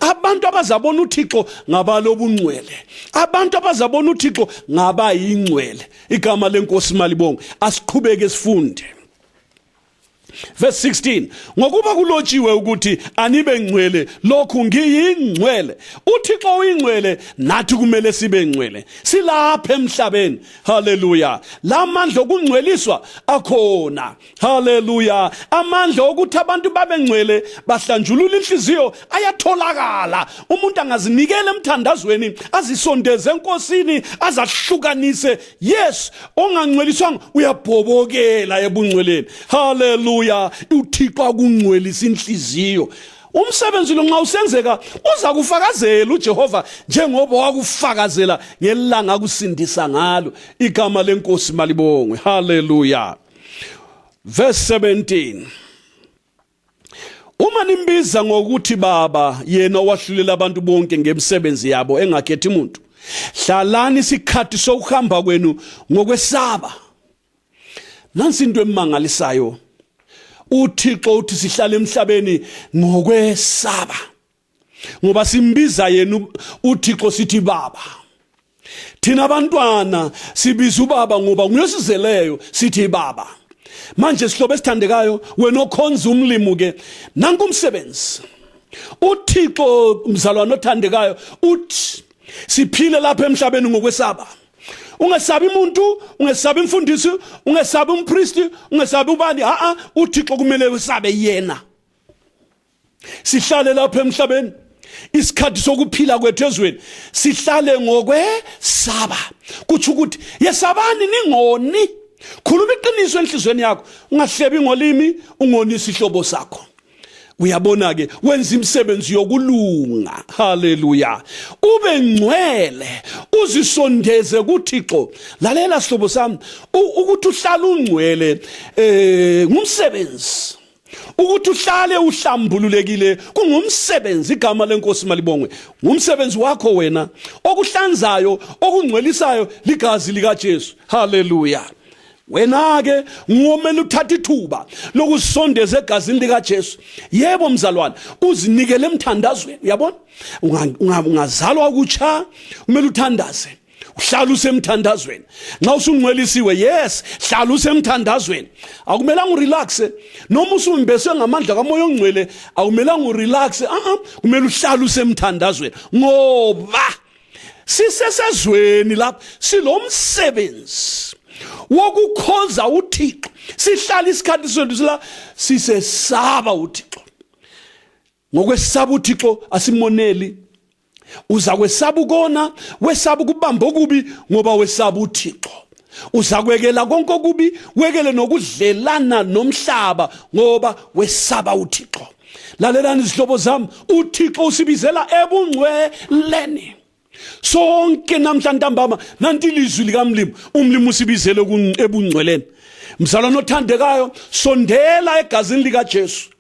[SPEAKER 1] abantu abazabona uThixo ngabalobungcwele, abantu abazabona uThixo ngabayingcwele. Igama lenkosi malibongwe. Asiqhubeke sifunde. Verse 16, ngokuba kulotshiwe ukuthi anibe ngcwele lokhu ngiyingcwele. UThixo uyingcwele, nathi kumele sibe ngcwele. Silapha emhlabeni. Hallelujah. La mandla okungcweliswa akhona. Hallelujah. Amandla ukuthi abantu babe ngcwele bahlanjulula inhliziyo ayatholakala. Umuntu angazinikela emthandazweni, azisondeze enkosini, azahlukanise. Yes, ongangcweliswanga uyabhobokela ebungcweleni. Hallelujah. UThixo akungcwelisa inhliziyo. Umsebenzi lo nxa usenzeka uza kufakazela uJehova njengoba wakufakazela ngelanga kusindisa ngalo. Igama lenkosi malibongwe. Hallelujah. Verse 17, uma nimbiza ngokuthi baba, yena owahlulela abantu bonke ngemsebenzi yabo engakhethi umuntu, hlalani isikhathi sokuhamba kwenu ngokwesaba. Nansi into emangalisayo. UThixo uthi sihlale emhlabeni ngokwesaba, ngoba simbiza yena uThixo sithi baba. Thina abantwana sibiza ubaba ngoba nguyosizeleyo sithi baba. Manje sihlobo esithandekayo, wena okhonza umlimo ke, nanku umsebenzi. UThixo mzalwane othandekayo uthi siphile lapha emhlabeni ngokwesaba. Ungesabi umuntu, ungesabi umfundisi, ungesabi umpristi, ungesabi ubani. UThixo kumele usabe yena. Sihlale lapha emhlabeni isikhathi sokuphila kwethu ezweni sihlale ngokwesaba. Kuthi ukuthi yesabani ningoni. Khuluma iqiniso enhlizweni yakho, ungahlebi ngolimi ungonisa ihlobo sakho. Uyabona ke wenza imisebenzi yokulunga. Hallelujah. Ube ngcwele, uzisondeze kuThixo. Lalela sihlobo sami, ukuthi uhlale ungcwele ngumsebenzi. Ukuthi uhlale uhlambululekile kungumsebenzi. Igama lenkosi malibongwe. Ngumsebenzi wakho wena, okuhlanzayo, okungcwelisayo ligazi lika Jesu. Hallelujah. Wena ke ngomele uthatha ithuba lokusondeza egazini lika Jesu. Yebo mzalwane, uzinikele emthandazweni. Uyabona? Ungazalwa ukutsha, kumele uthandaze. Uhlala usemthandazweni. Nxa usungcwelisiwe, yes, hlala usemthandazweni. Akumelanga urelaxe. Noma usumbeswe ngamandla kaMoya oNgcwele, akumelanga urelaxe. Kumele uhlala usemthandazweni. Ngoba sisesezweni lapha silomsebenzi wokukhoza uThixo. Sihlala isikhathi sethu la sisesaba uThixo. Ngokwesaba uThixo asimoneli. Uza kwesaba ukona, wesaba ukubamba okubi ngoba wesaba uThixo. Uza kwekela konke okubi, wekele nokudlelana nomhlaba ngoba wesaba uThixo. Lalelani izihlobo zami, uThixo usibizela ebungcweleni. Sonke namhla ntambama nanti ilizwi likaMlimo, umlimo usibizele ebungcweleni. Mzalwane othandekayo, sondela egazini lika Jesu.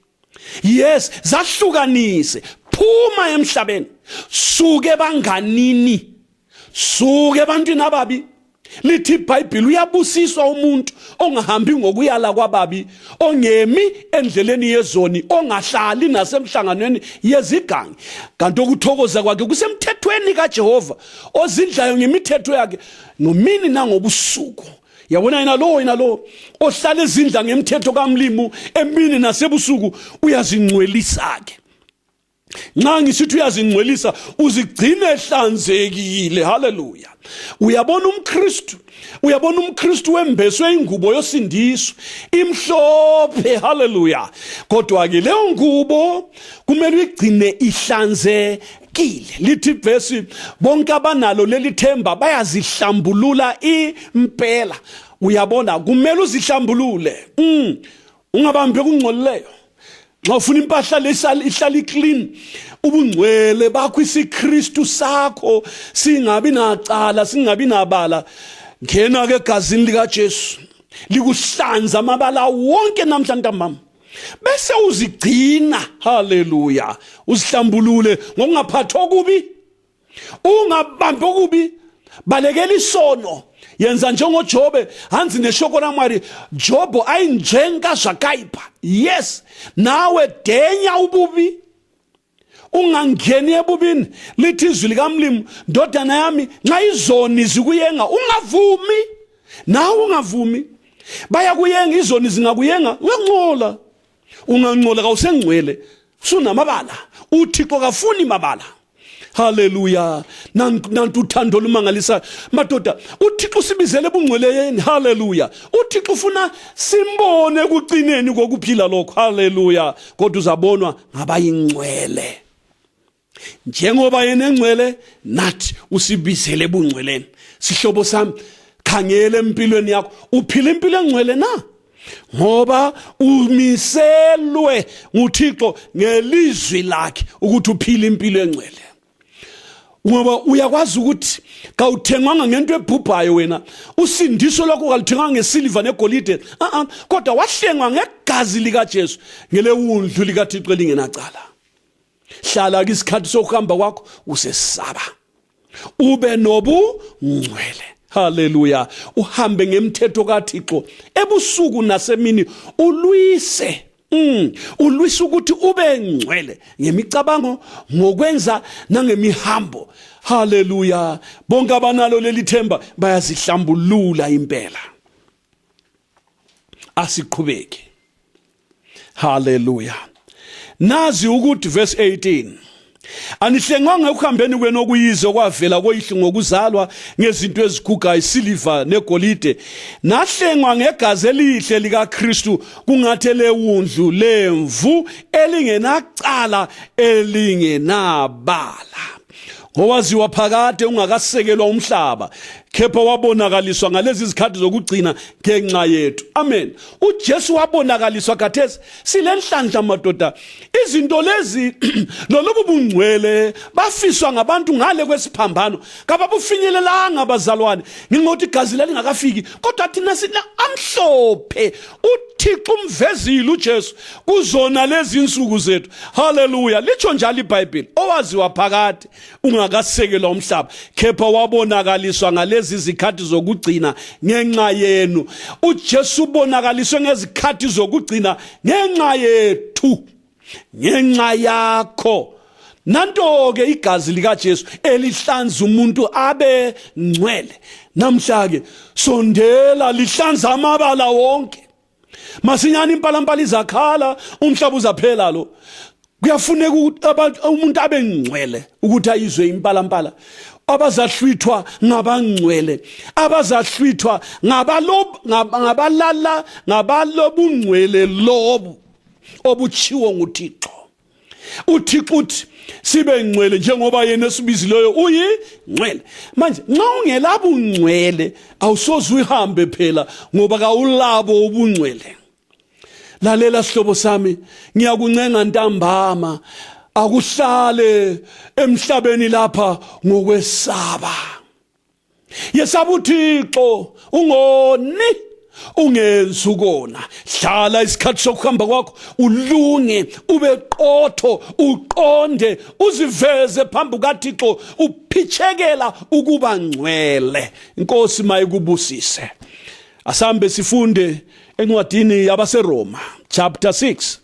[SPEAKER 1] Yes, zahlukanise, phuma emhlabeni, suke banganini, suke ebantwini ababi. Lithi iBhayibheli uyabusiswa umuntu ongahambi ngokuyala kwababi, ongemi endleleni yezoni, ongahlali nasemhlanganweni yezigangi. Kanti okuthokoza kwakhe kusemthethweni kaJehova, ozindlayo ngemithetho yakhe ngomini nangobusuku. Yabona yena lo ohlala ezindla ngemithetho kaMlimo emini nasebusuku uyazingcwelisa ke. Nxa ngisithi uyazingcwelisa, uzigcine ehlanzekile. Hallelujah. Uyabona umKristu wembeswe ingubo yosindiso imhlophe. Hallelujah. Kodwa ke leyo ngubo kumele uyigcine ihlanzekile. Lithi verse, bonke abanalo leli themba bayazihlambulula impela. Uyabona, kumele uzihlambulule. Ungabambi okungcolileyo. Nxa ufuna impahla ihlala clean, ubungcwele bakho isiKristu sakho singabi nacala, singabi nabala, ngena ke egazini lika Jesu likuhlanza amabala wonke namhla ntambama. Bese uzigcina. Hallelujah. Uzihlambulule ngokungaphathwa okubi, ungabambi okubi, balekela isono. Yenza njengoJobe, hanzi neshokora mwari, Jobo ayinjenga zvakaipa. Yes, nawe denya ububi, ungangeni ebubini. Lithi izwi likaMlimo, ndodana yami, nxa izoni zikuyenga ungavumi. Nawe ungavumi. bayakuyenga izoni zingakuyenga uyangcola ungangcola kawusengcwele sunamabala uThixo kafuni mabala. Hallelujah. Nantu uthando lumangalisa madoda uThixo sibizele ebungcweleni. Hallelujah. uThixo ufuna simbone ekucineni kokuphila lokho. Hallelujah. Kodwa uzabonwa ngabayingcwele njengoba yena engcwele nathi usibizele ebungcweleni. Sihlobo sami khangela empilweni yakho uphila impilo engcwele na ngoba umiselwe nguThixo ngelizwi lakhe ukuthi uphile impilo engcwele. Ngoba uyakwazi ukuthi kawuthengwanga ngento ebhubhayo wena usindiso lokho kalithengwanga ngesiliva negolide kodwa wahlengwa ngegazi lika Jesu ngele wundlu lika Thixo elingenacala. Hlala isikhathi sokuhamba kwakho usesaba ube nobungcwele. Hallelujah. Uhambe ngemthetho kaThixo ebusuku nasemini ulwise ulwisa ukuthi ube ngcwele ngemicabango ngokwenza nangemihambo. Hallelujah. Bonke abanalo leli themba bayazihlambulula impela. Asiqhubeke. Hallelujah. Nazi ukuthi verse 18 anihlengwanga ukuhambeni kwenu okuyizo kwavela koyihle ngokuzalwa ngezinto ezigugayo isiliva negolide nahlengwa ngegazi elihle lika Kristu kungathele wundlu lemvu elingenacala elingenabala ngowaziwa phakade ungakasekelwa umhlaba kepha wabonakaliswa ngalezi zikhathi zokugcina ngenxa yethu. Amen. uJesu wabonakaliswa kathesi silenhlanhla madoda izinto lezi lolubu bungcwele bafiswa ngabantu ngale kwesiphambano kababufinyelelanga abazalwane ngingothi igazi lalingakafiki kodwa thina sina amhlophe uThixo umvezile uJesu kuzona lezi insuku zethu. Hallelujah. Litsho njalo iBhayibheli owaziwa phakade ungakasekelwa umhlaba kepha wabonakaliswa ngale izikhathi zokugcina ngenxa yenu. uJesu ubonakaliswe ngezikhathi zokugcina ngenxa yethu ngenxa yakho. Nanto ke igazi lika Jesu elihlanza umuntu abe ngcwele. Namhla ke sondela lihlanza amabala wonke. Masinyana impalampala izakhala umhlaba uzaphela lo. Kuyafuneka ukuthi umuntu abe ngcwele ukuthi ayizwe impalampala. Abazahlwithwa ngabangcwele abazahlwithwa ngabalala ngabalobungcwele lobo obuchiwo nguThixo. uThixo uthi sibe ngcwele njengoba yena esibizileyo uyingcwele. Manje nxa ungelabungcwele awusoze uhambe phela ngoba kawulabo ubungcwele. Lalela sihlobo sami ngiyakuncenga ntambama akuhlale emhlabeni lapha ngokwesaba. Yesaba uThixo ungoni ungenzi ukona. Hlala isikhathi sokuhamba kwakho ulunge ube qotho uqonde uziveze phambi kaThixo uphithekela ukuba ngcwele. Inkosi mayikubusise. Asambe sifunde encwadini yabaseRoma chapter 6.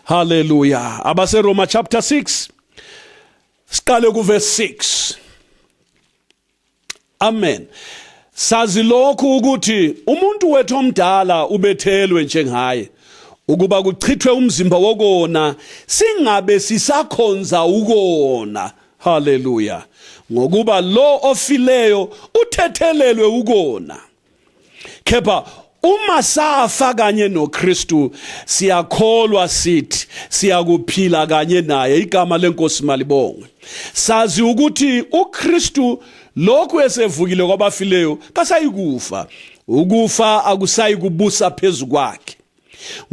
[SPEAKER 1] Hallelujah. AbaseRoma chapter 6 siqale ku verse 6. Amen. Sazi lokhu ukuthi umuntu wethu omdala ubethelwe njengaye ukuba kuchithwe umzimba wokona singabe sisakhonza ukona. Hallelujah. Ngokuba lo ofileyo uthethelelwe ukona. Kepha uma safa kanye noKristu siyakholwa sithi siyakuphila kanye naye. Igama lenkosi malibongwe. Sazi ukuthi uKristu lokhu esevukile kwabafileyo kasayikufa. Ukufa akusayi kubusa phezu kwakhe.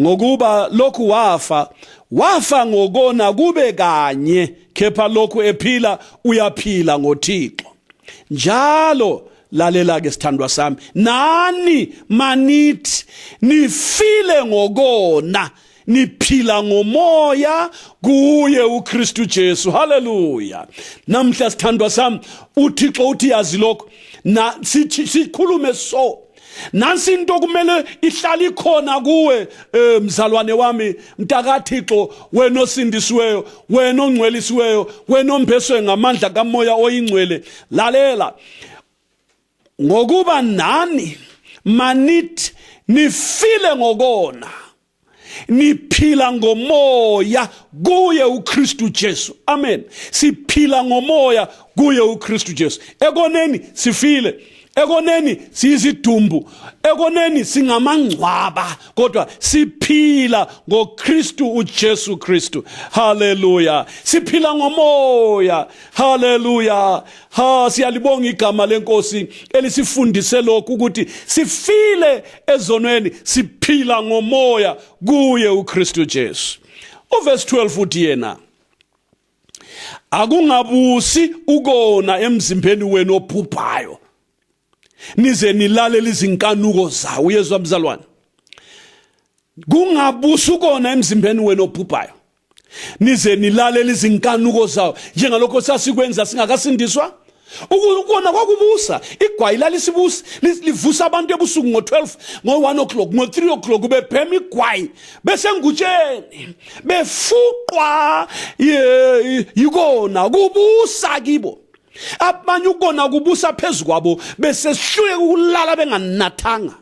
[SPEAKER 1] Ngokuba lokhu wafa ngokona kube kanye kepha lokhu ephila uyaphila ngoThixo. Njalo lalela ke sithandwa sami nani manithi nifile ngokona niphila ngomoya kuye uKristu Jesu. Hallelujah. Namhla sithandwa sami uThixo uthi yazi lokho na sikhulume so nansi into kumele ihlala ikhona kuwe mzalwane wami mntakaThixo wena osindisiweyo wena ongcwelisiweyo wena ombeswe ngamandla kamoya oyingcwele. Lalela ngokuba nani manithi nifile ngokona niphila ngomoya kuye uKristu Jesu. Amen. Siphila ngomoya kuye uKristu Jesu. Ekoneni sifile, ekoneni siyizidumbu, ekoneni singamangcwaba, kodwa siphila ngoKristu uJesu Kristu. Hallelujah. Siphila ngomoya. Hallelujah. Siyalibonga igama lenkosi elisifundise lokhu ukuthi sifile ezonweni, siphila ngomoya kuye uKristu Jesu. Uverse 12 uthi yena akungabusi ukona emzimbeni wenu ophuphayo nize nilalela izinkanuko zawo. Uyezwa mzalwane, kungabusi ukona emzimbeni wenu ophuphayo nize nilalela izinkanuko zawo, njengalokho sasikwenza singakasindiswa. Ukona kwakubusa, igwayi lalisibusa livusa abantu ebusuku ngo-12, ngo-1 o'clock, ngo-3 o'clock bebhema igwayi bese ngutsheni befuqwa yikona kubusa kibo. Abanye ukona kubusa phezu kwabo bese sihluleka ukulala benganathanga,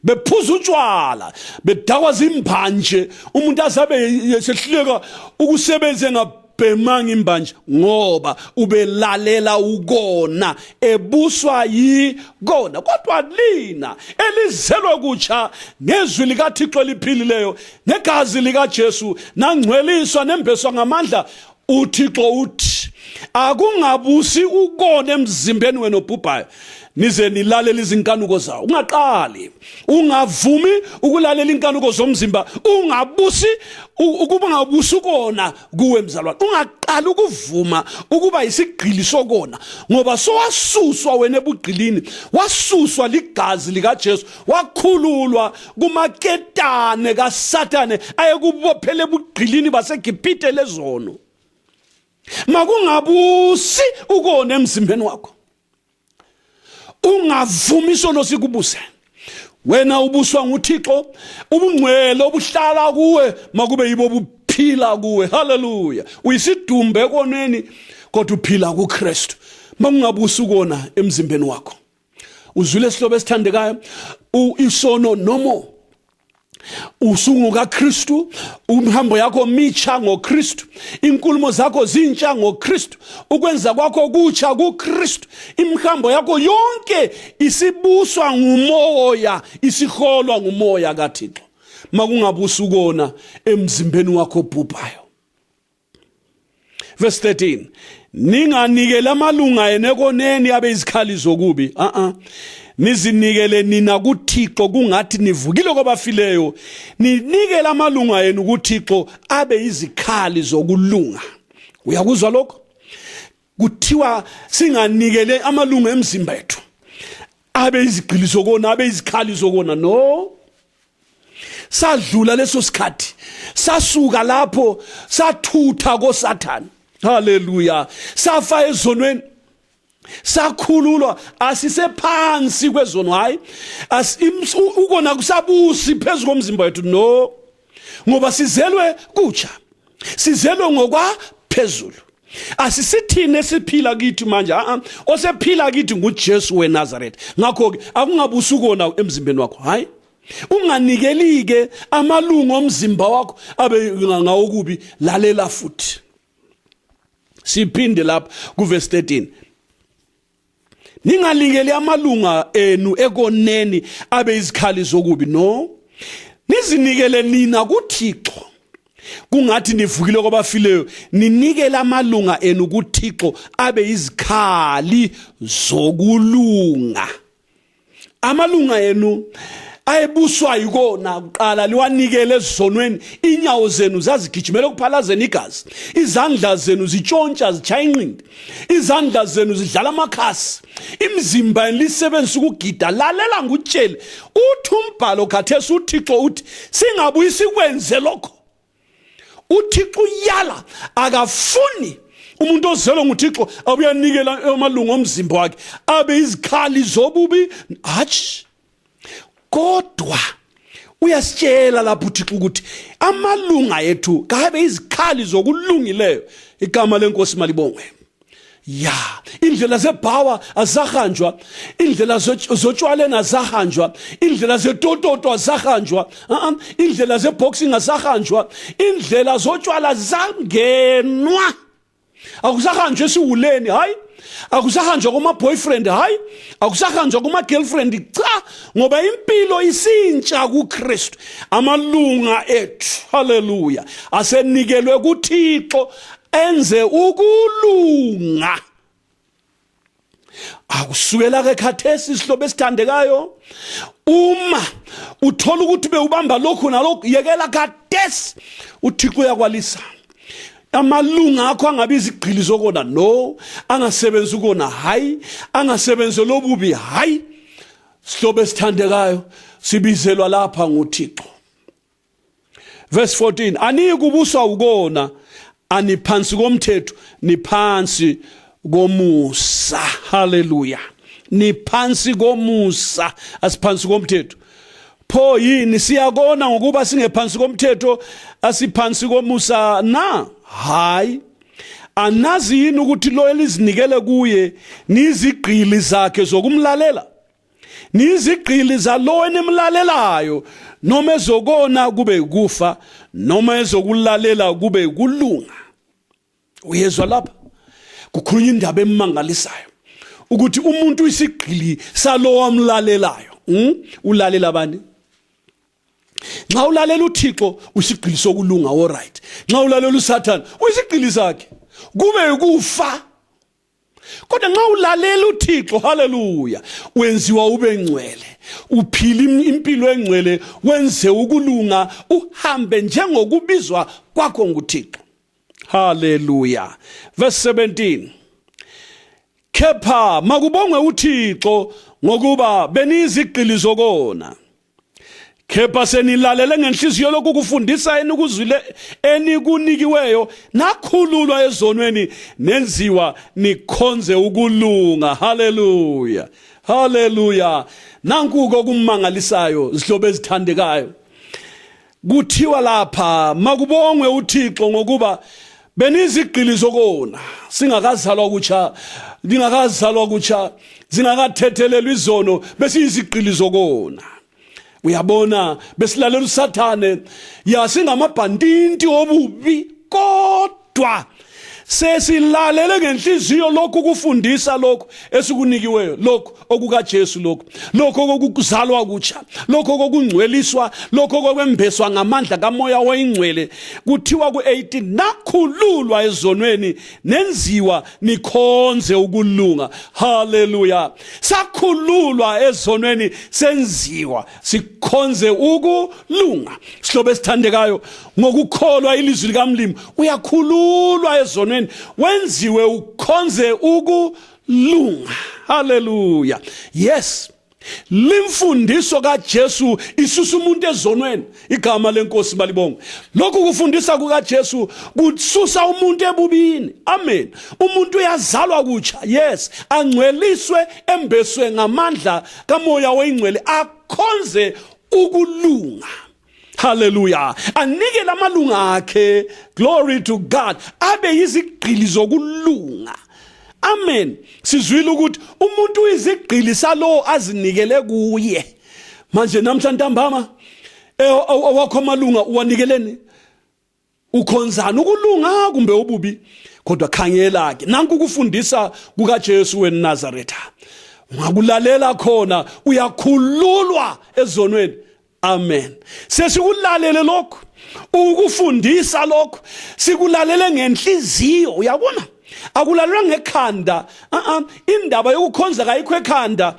[SPEAKER 1] bephuza utshwala, bedakwa zimbanje, umuntu azabe sehluleka ukusebenza ngabhemanga imbanje ngoba ubelalela ukona, ebuswa yikona. Kodwa lina elizelwe kutsha ngezwi likaThixo eliphilileyo, negazi likaJesu, nangcweliswa nembeswa ngamandla, uThixo uthi akungabusi ukona emzimbeni wenu obhubhayo nize nilalela izinkanuko zawo. Ungaqali, ungavumi ukulalela inkanuko zomzimba, ungabusi ukuba ngabusi ukona kuwe mzalwane. Ungaqali ukuvuma ukuba isigqili sokona, ngoba sowasuswa wena ebugqilini, wasuswa ligazi likaJesu, wakhululwa kumaketane kaSathane ayekubophele ebugqilini baseGibhithe lezono. Makungabusi ukona emzimbeni wakho, ungavumi isono sikubuse. Wena ubuswa nguThixo, ubungcwele obuhlala kuwe makube yibo buphila kuwe. Hallelujah. Uyisidumbe ekoneni kodwa uphila kuKristu. Makungabusi ukona emzimbeni wakho. Uzwile isihlobo esithandekayo, isono nomo usungu kaKristu, umhambo yakho mitsha ngoKristu, inkulumo zakho zintsha ngoKristu, ukwenza kwakho kutsha kuKristu, imhambo yakho yonke isibuswa ngumoya, isiholwa ngumoya kaThixo. Makungabusi ukona emzimbeni wakho obhubhayo. Verse 13, ninganikele amalunga enu ekoneni abe izikhali zokubi, nizinikele nina kuThixo kungathi nivukile kwabafileyo. Ninikele amalunga enu kuThixo abe izikhali zokulunga. Uyakuzwa lokho? Kuthiwa singanikele amalunga emzimba wethu abe izigqili zokona, abe izikhali zokona. No, sadlula leso sikhathi, sasuka lapho, sathutha koSathane. Hallelujah. Safa ezonweni, sakhululwa, asisephansi kwezono. Hayi, ukona kusabusi phezu komzimba wethu. No, ngoba sizelwe kutsha, sizelwe ngokwaphezulu. Asisithini esiphila kithi manje, osephila kithi nguJesu weNazaretha. Ngakho-ke akungabusi ukona emzimbeni wakho. Hayi, unganikelike amalunga omzimba wakho abe ngawokubi. Lalela futhi, siphinde lapha kuverse 13, ningalikeli amalunga enu ekoneni abe izikhali zokubi. No, nizinikele nina kuThixo kungathi nivukile kwabafileyo. Ninikele amalunga enu kuThixo abe izikhali zokulunga. Amalunga enu ayebuswa yikona kuqala liwanikele ezonweni. Inyawo zenu zazigijimela ukuphalazeni igazi, izandla zenu zitshontsha zitshaya inqindi, izandla zenu zidlala amakhasi, imizimba lisebenzisa ukugida. Lalela ngutshele, uthi umbhalo khathesi uThixo uthi singabuyi sikwenze lokho. uThixo uyala, akafuni umuntu ozelwe nguThixo abuyanikela amalunga omzimba wakhe abe izikhali zobubi. Hatshi, kodwa uyasitshela lapho uThixo ukuthi amalunga ethu kabe izikhali zokulungileyo. Igama lenkosi malibongwe. ya indlela zebhawa azahanjwa, indlela zotshwaleni azahanjwa, indlela zetototo azahanjwa, indlela zeboxing azahanjwa, indlela zotshwala zangenwa. Akusahanjwa esiwuleni, hayi. Akusahanjwa kuma boyfriend, hayi. Akusahanjwa kuma girlfriend, cha, ngoba impilo isintsha kuKristu. Amalunga ethu, haleluya, asenikelwe kuThixo enze ukulunga. Akusukela ke khathesi isihlobo esithandekayo, uma uthola ukuthi bewubamba lokhu nalokhu, yekela khathesi, uThixo uyakwalisa. Amalunga akho angabe izigqili zokona, no, angasebenzi ukona, hayi, angasebenzi lobubi, hayi. Sihlobo esithandekayo, sibizelwa lapha nguThixo. Verse 14, anikubuswa ukona, aniphansi komthetho, niphansi komusa. Hallelujah. Niphansi komusa, asiphansi komthetho. Pho yini siyakona ngokuba singephansi komthetho asiphansi komusa na? Hayi. Anazi yini ukuthi lo elizinikele kuye nizigqili zakhe zokumlalela? Nizigqili zalo enimlalelayo, noma ezokona kube ukufa, noma ezokulalela kube ukulunga. Uyezwa lapha kukhulunywa indaba emangalisayo ukuthi umuntu isigqili salo wamlalelayo. Ulalela bani? Nxa ulalela uThixo usigqili sokulunga, all right. Nxa ulalela uSathane usigqili sakhe kube ukufa. Kodwa nxa ulalela uThixo, haleluya, wenziwa ube ngcwele, uphila impilo engcwele, wenze ukulunga, uhambe njengokubizwa kwakho nguThixo. Haleluya. Verse 17, kepha makubongwe uThixo ngokuba benizigqili zokona. Kepha senilalele ngenhliziyo lokukufundisa enikuzwile enikunikiweyo, nakhululwa ezonweni, nenziwa nikhonze ukulunga. Haleluya. Haleluya. Nankuko kumangalisayo zihlobo ezithandekayo. Kuthiwa lapha makubongwe uThixo ngokuba benizigqili zokona, singakazalwa kutsha, zingakathethelelwa izono, besiyizigqili zokona. Uyabona, besilalela uSathane, yasingamabhantinti obubi, kodwa sesilalele ngenhliziyo lokhu kufundisa, lokhu esikunikiweyo, lokhu okukaJesu, lokhu okukuzalwa kutsha, lokhu okungcweliswa, lokhu okwembeswa ngamandla kaMoya oyingcwele. Kuthiwa ku-18, nakhululwa ezonweni, nenziwa nikhonze ukulunga. Haleluya. Sakhululwa ezonweni, senziwa sikhonze ukulunga. Sihlobo esithandekayo, ngokukholwa ilizwi likaMlimi uyakhululwa ezonweni, wenziwe ukhonze ukulunga. Haleluya. Yes. Limfundiso kaJesu isusa umuntu ezonweni. Igama lenkosi balibonge. Lokhu kufundisa kukaJesu kususa umuntu ebubini. Amen. Umuntu uyazalwa kutsha. Yes. Angcweliswe, embeswe ngamandla kaMoya oyingcwele, akhonze ukulunga. Hallelujah. Anike lamalunga akhe, glory to God, abe yizigqili zokulunga. Amen. Sizwile ukuthi umuntu uyizigqili salo azinikele kuye. Manje namhla ntambama awakho amalunga uwanikeleni? Ukhonzana ukulunga kumbe ububi? Kodwa khangela ke, nanku kufundisa kukaJesu weNazaretha. Ungakulalela khona uyakhululwa ezonweni. Amen. Sesikulalele lokhu, ukufundisa lokhu, sikulalele ngenhliziyo, uyabona? Akulalelwa ngekhanda. Indaba yokukhonza kayikho ekhanda.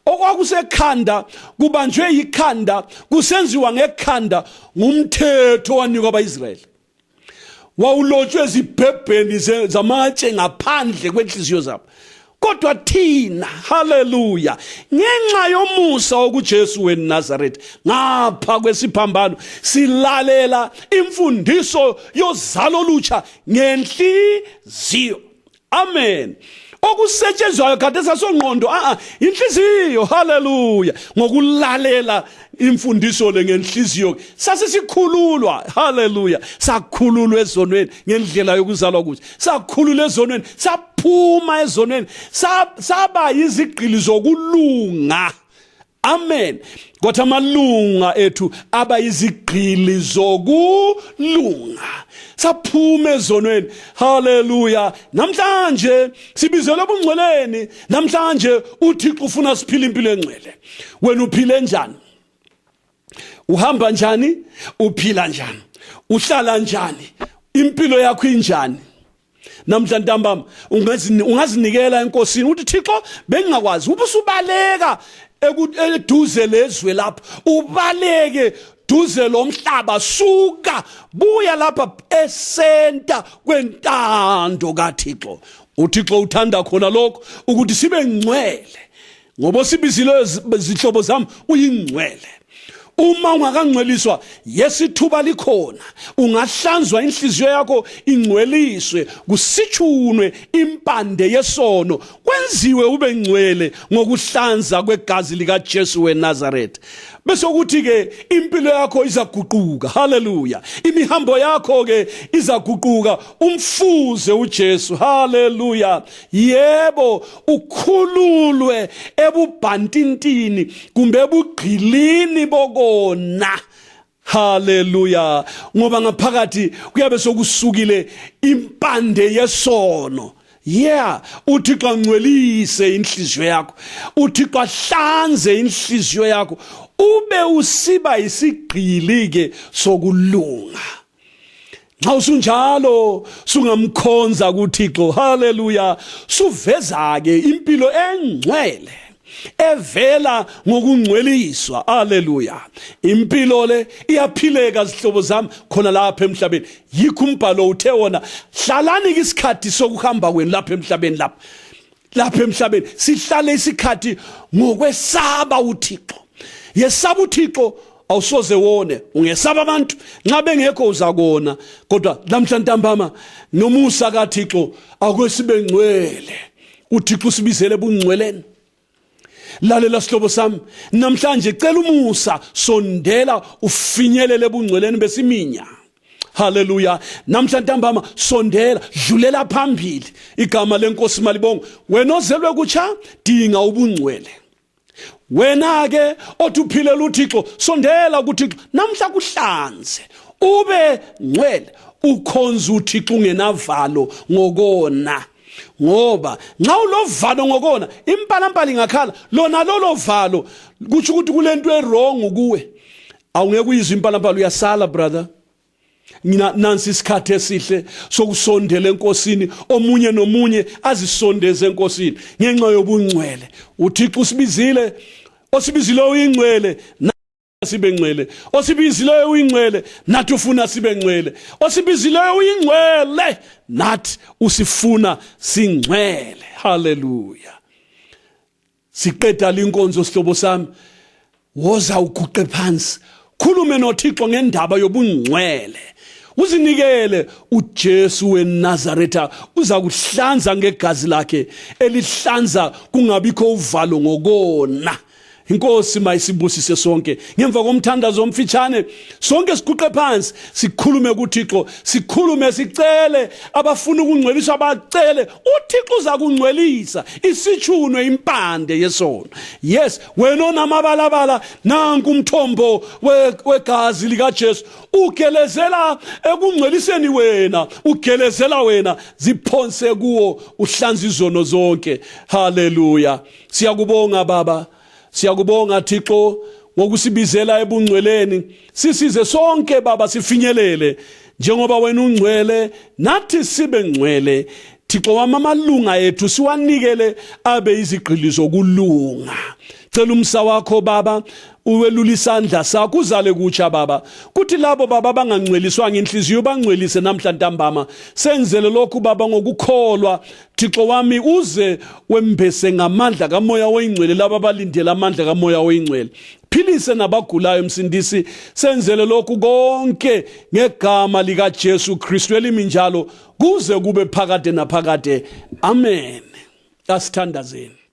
[SPEAKER 1] Okwakusekhanda kubanjwe ikhanda, kusenziwa ngekhanda, ngumthetho wanikwa abaIsrayeli. Wawulotshwe ezibhebheni zamatshe ngaphandle kwenhliziyo zabo. Kodwa thina, haleluya, ngenxa yomusa okuJesu weNazaretha, ngapha kwesiphambano silalela imfundiso yozalo olutsha ngenhliziyo. Amen. okusetshenzwayo kade sasongqondo inhliziyo. Haleluya. Ngokulalela imfundiso le ngenhliziyo sasisikhululwa. Haleluya. Sakhululwa ezonweni ngendlela yokuzalwa kuthi. Sakhululwa ezonweni, saphuma ezonweni, saba izigqili zokulunga. Amen. Kodwa amalunga ethu aba izigqili zokulunga. Saphuma ezonweni. Haleluya. Namhlanje sibizela ubungcweleni. Namhlanje uThixo ufuna siphile impilo engcwele. Wena uphile njani? Uhamba njani? Uphila njani? Uhlala njani? Impilo yakho injani? Namhlanje ntambama ungazinikela enkosini uthi Thixo bengingakwazi ubusubaleka eduze lezwe lapha, ubaleke duze lomhlaba, suka buya lapha esenta kwentando kaThixo. uThixo uthanda khona lokho ukuthi sibe ngcwele, ngoba sibizile izihlobo zami uyingcwele. Uma ungakangcweliswa yesithuba likhona, ungahlanzwa inhliziyo yakho ingcweliswe, kusitshunwe impande yesono, kwenziwe ube ngcwele ngokuhlanza kwegazi lika Jesu weNazaretha. Bese ukuthi ke impilo yakho izaguquka. Haleluya. Imihambo yakho ke izaguquka umfuze uJesu. Haleluya. Yebo, ukhululwe ebubhantintini kumbe ebugqilini bokona. Haleluya. Ngoba ngaphakathi kuyabe sokusukile impande yesono. Yeah, uThixo angcwelise inhliziyo yakho. uThixo ahlanze inhliziyo yakho. Ube usiba isigqili ke sokulunga. Nxa usunjalo sungamkhonza kuThixo. Haleluya. Suveza ke impilo engcwele evela ngokungcweliswa. Haleluya. Impilo le iyaphileka zihlobo zami khona lapha emhlabeni. Yikho umbhalo uthe wona hlalani isikhathi sokuhamba kwenu lapha emhlabeni lapha emhlabeni sihlale isikhathi ngokwesaba uThixo. Yesaba uThixo awusoze wone, ungesaba abantu nxa bengekho uzakona. Kodwa namhlanje ntambama nomusa kaThixo akwesibe ngcwele. uThixo sibizele bungcweleni. Lalela sihlobo sami, namhlanje cela umusa, sondela ufinyelele bungcweleni besiminya. Haleluya. Namhlanje ntambama sondela, dlulela phambili. Igama lenkosi malibonga. Wena ozelwe kutsha dinga ubungcwele. Wena ke otuphilela uThixo, sondela kuThixo namhla kuhlanze, ube ngcwele, ukhonza uThixo ungenavalo ngokona. Ngoba nxa ulovalo ngokona, impalampala ingakhala, lona lolo valo kuthi ukuthi kulento errong kuwe, awungeke uyizwe impalampala, uyasala brother. Nansi isikhathi esihle sokusondela enkosini, omunye nomunye azisondeze enkosini ngenxa yobungcwele. uThixo usibizile, osibizile uyingcwele sibe ngcwele, osibizile uyingcwele nathi ufuna sibe ngcwele, osibizile uyingcwele nathi usifuna singcwele. Haleluya. Siqeda linkonzo sihlobo sami, woza uguqe phansi, khulume noThixo ngendaba yobungcwele. Uzinikele uJesu weNazaretha, uza kuhlanza ngegazi lakhe elihlanza kungabikho uvalo ngokona. Inkosi mayisibusise sonke. Ngemva komthandazo omfitshane sonke siguqe phansi, sikhulume kuThixo, sikhulume sicele abafuna ukungcweliswa bacele. uThixo uza kungcwelisa isitshunwe impande yesono. Yes, wena onamabalabala nanku umthombo wegazi lika Jesu ugelezela ekungcweliseni wena, ugelezela wena, ziphonse kuwo uhlanza izono zonke. Haleluya. Siyakubonga Baba, siyakubonga Thixo ngokusibizela ebungcweleni. Sisize sonke Baba sifinyelele njengoba wena ungcwele nathi sibe ngcwele. Thixo wami, amalunga ethu siwanikele abe izigqili zokulunga. Cela umsa wakho Baba, uwelula isandla sakho uzale kutsha Baba, kuthi labo Baba bangangcweliswanga inhliziyo bangcwelise namhla ntambama. Senzele lokhu Baba ngokukholwa. Thixo wami, uze wembese ngamandla kamoya oyingcwele laba balindele amandla kamoya oyingcwele. Philise nabagulayo Msindisi, senzele lokhu konke ngegama lika Jesu Kristu elimi njalo kuze kube phakade naphakade. Amen. asithandazeni.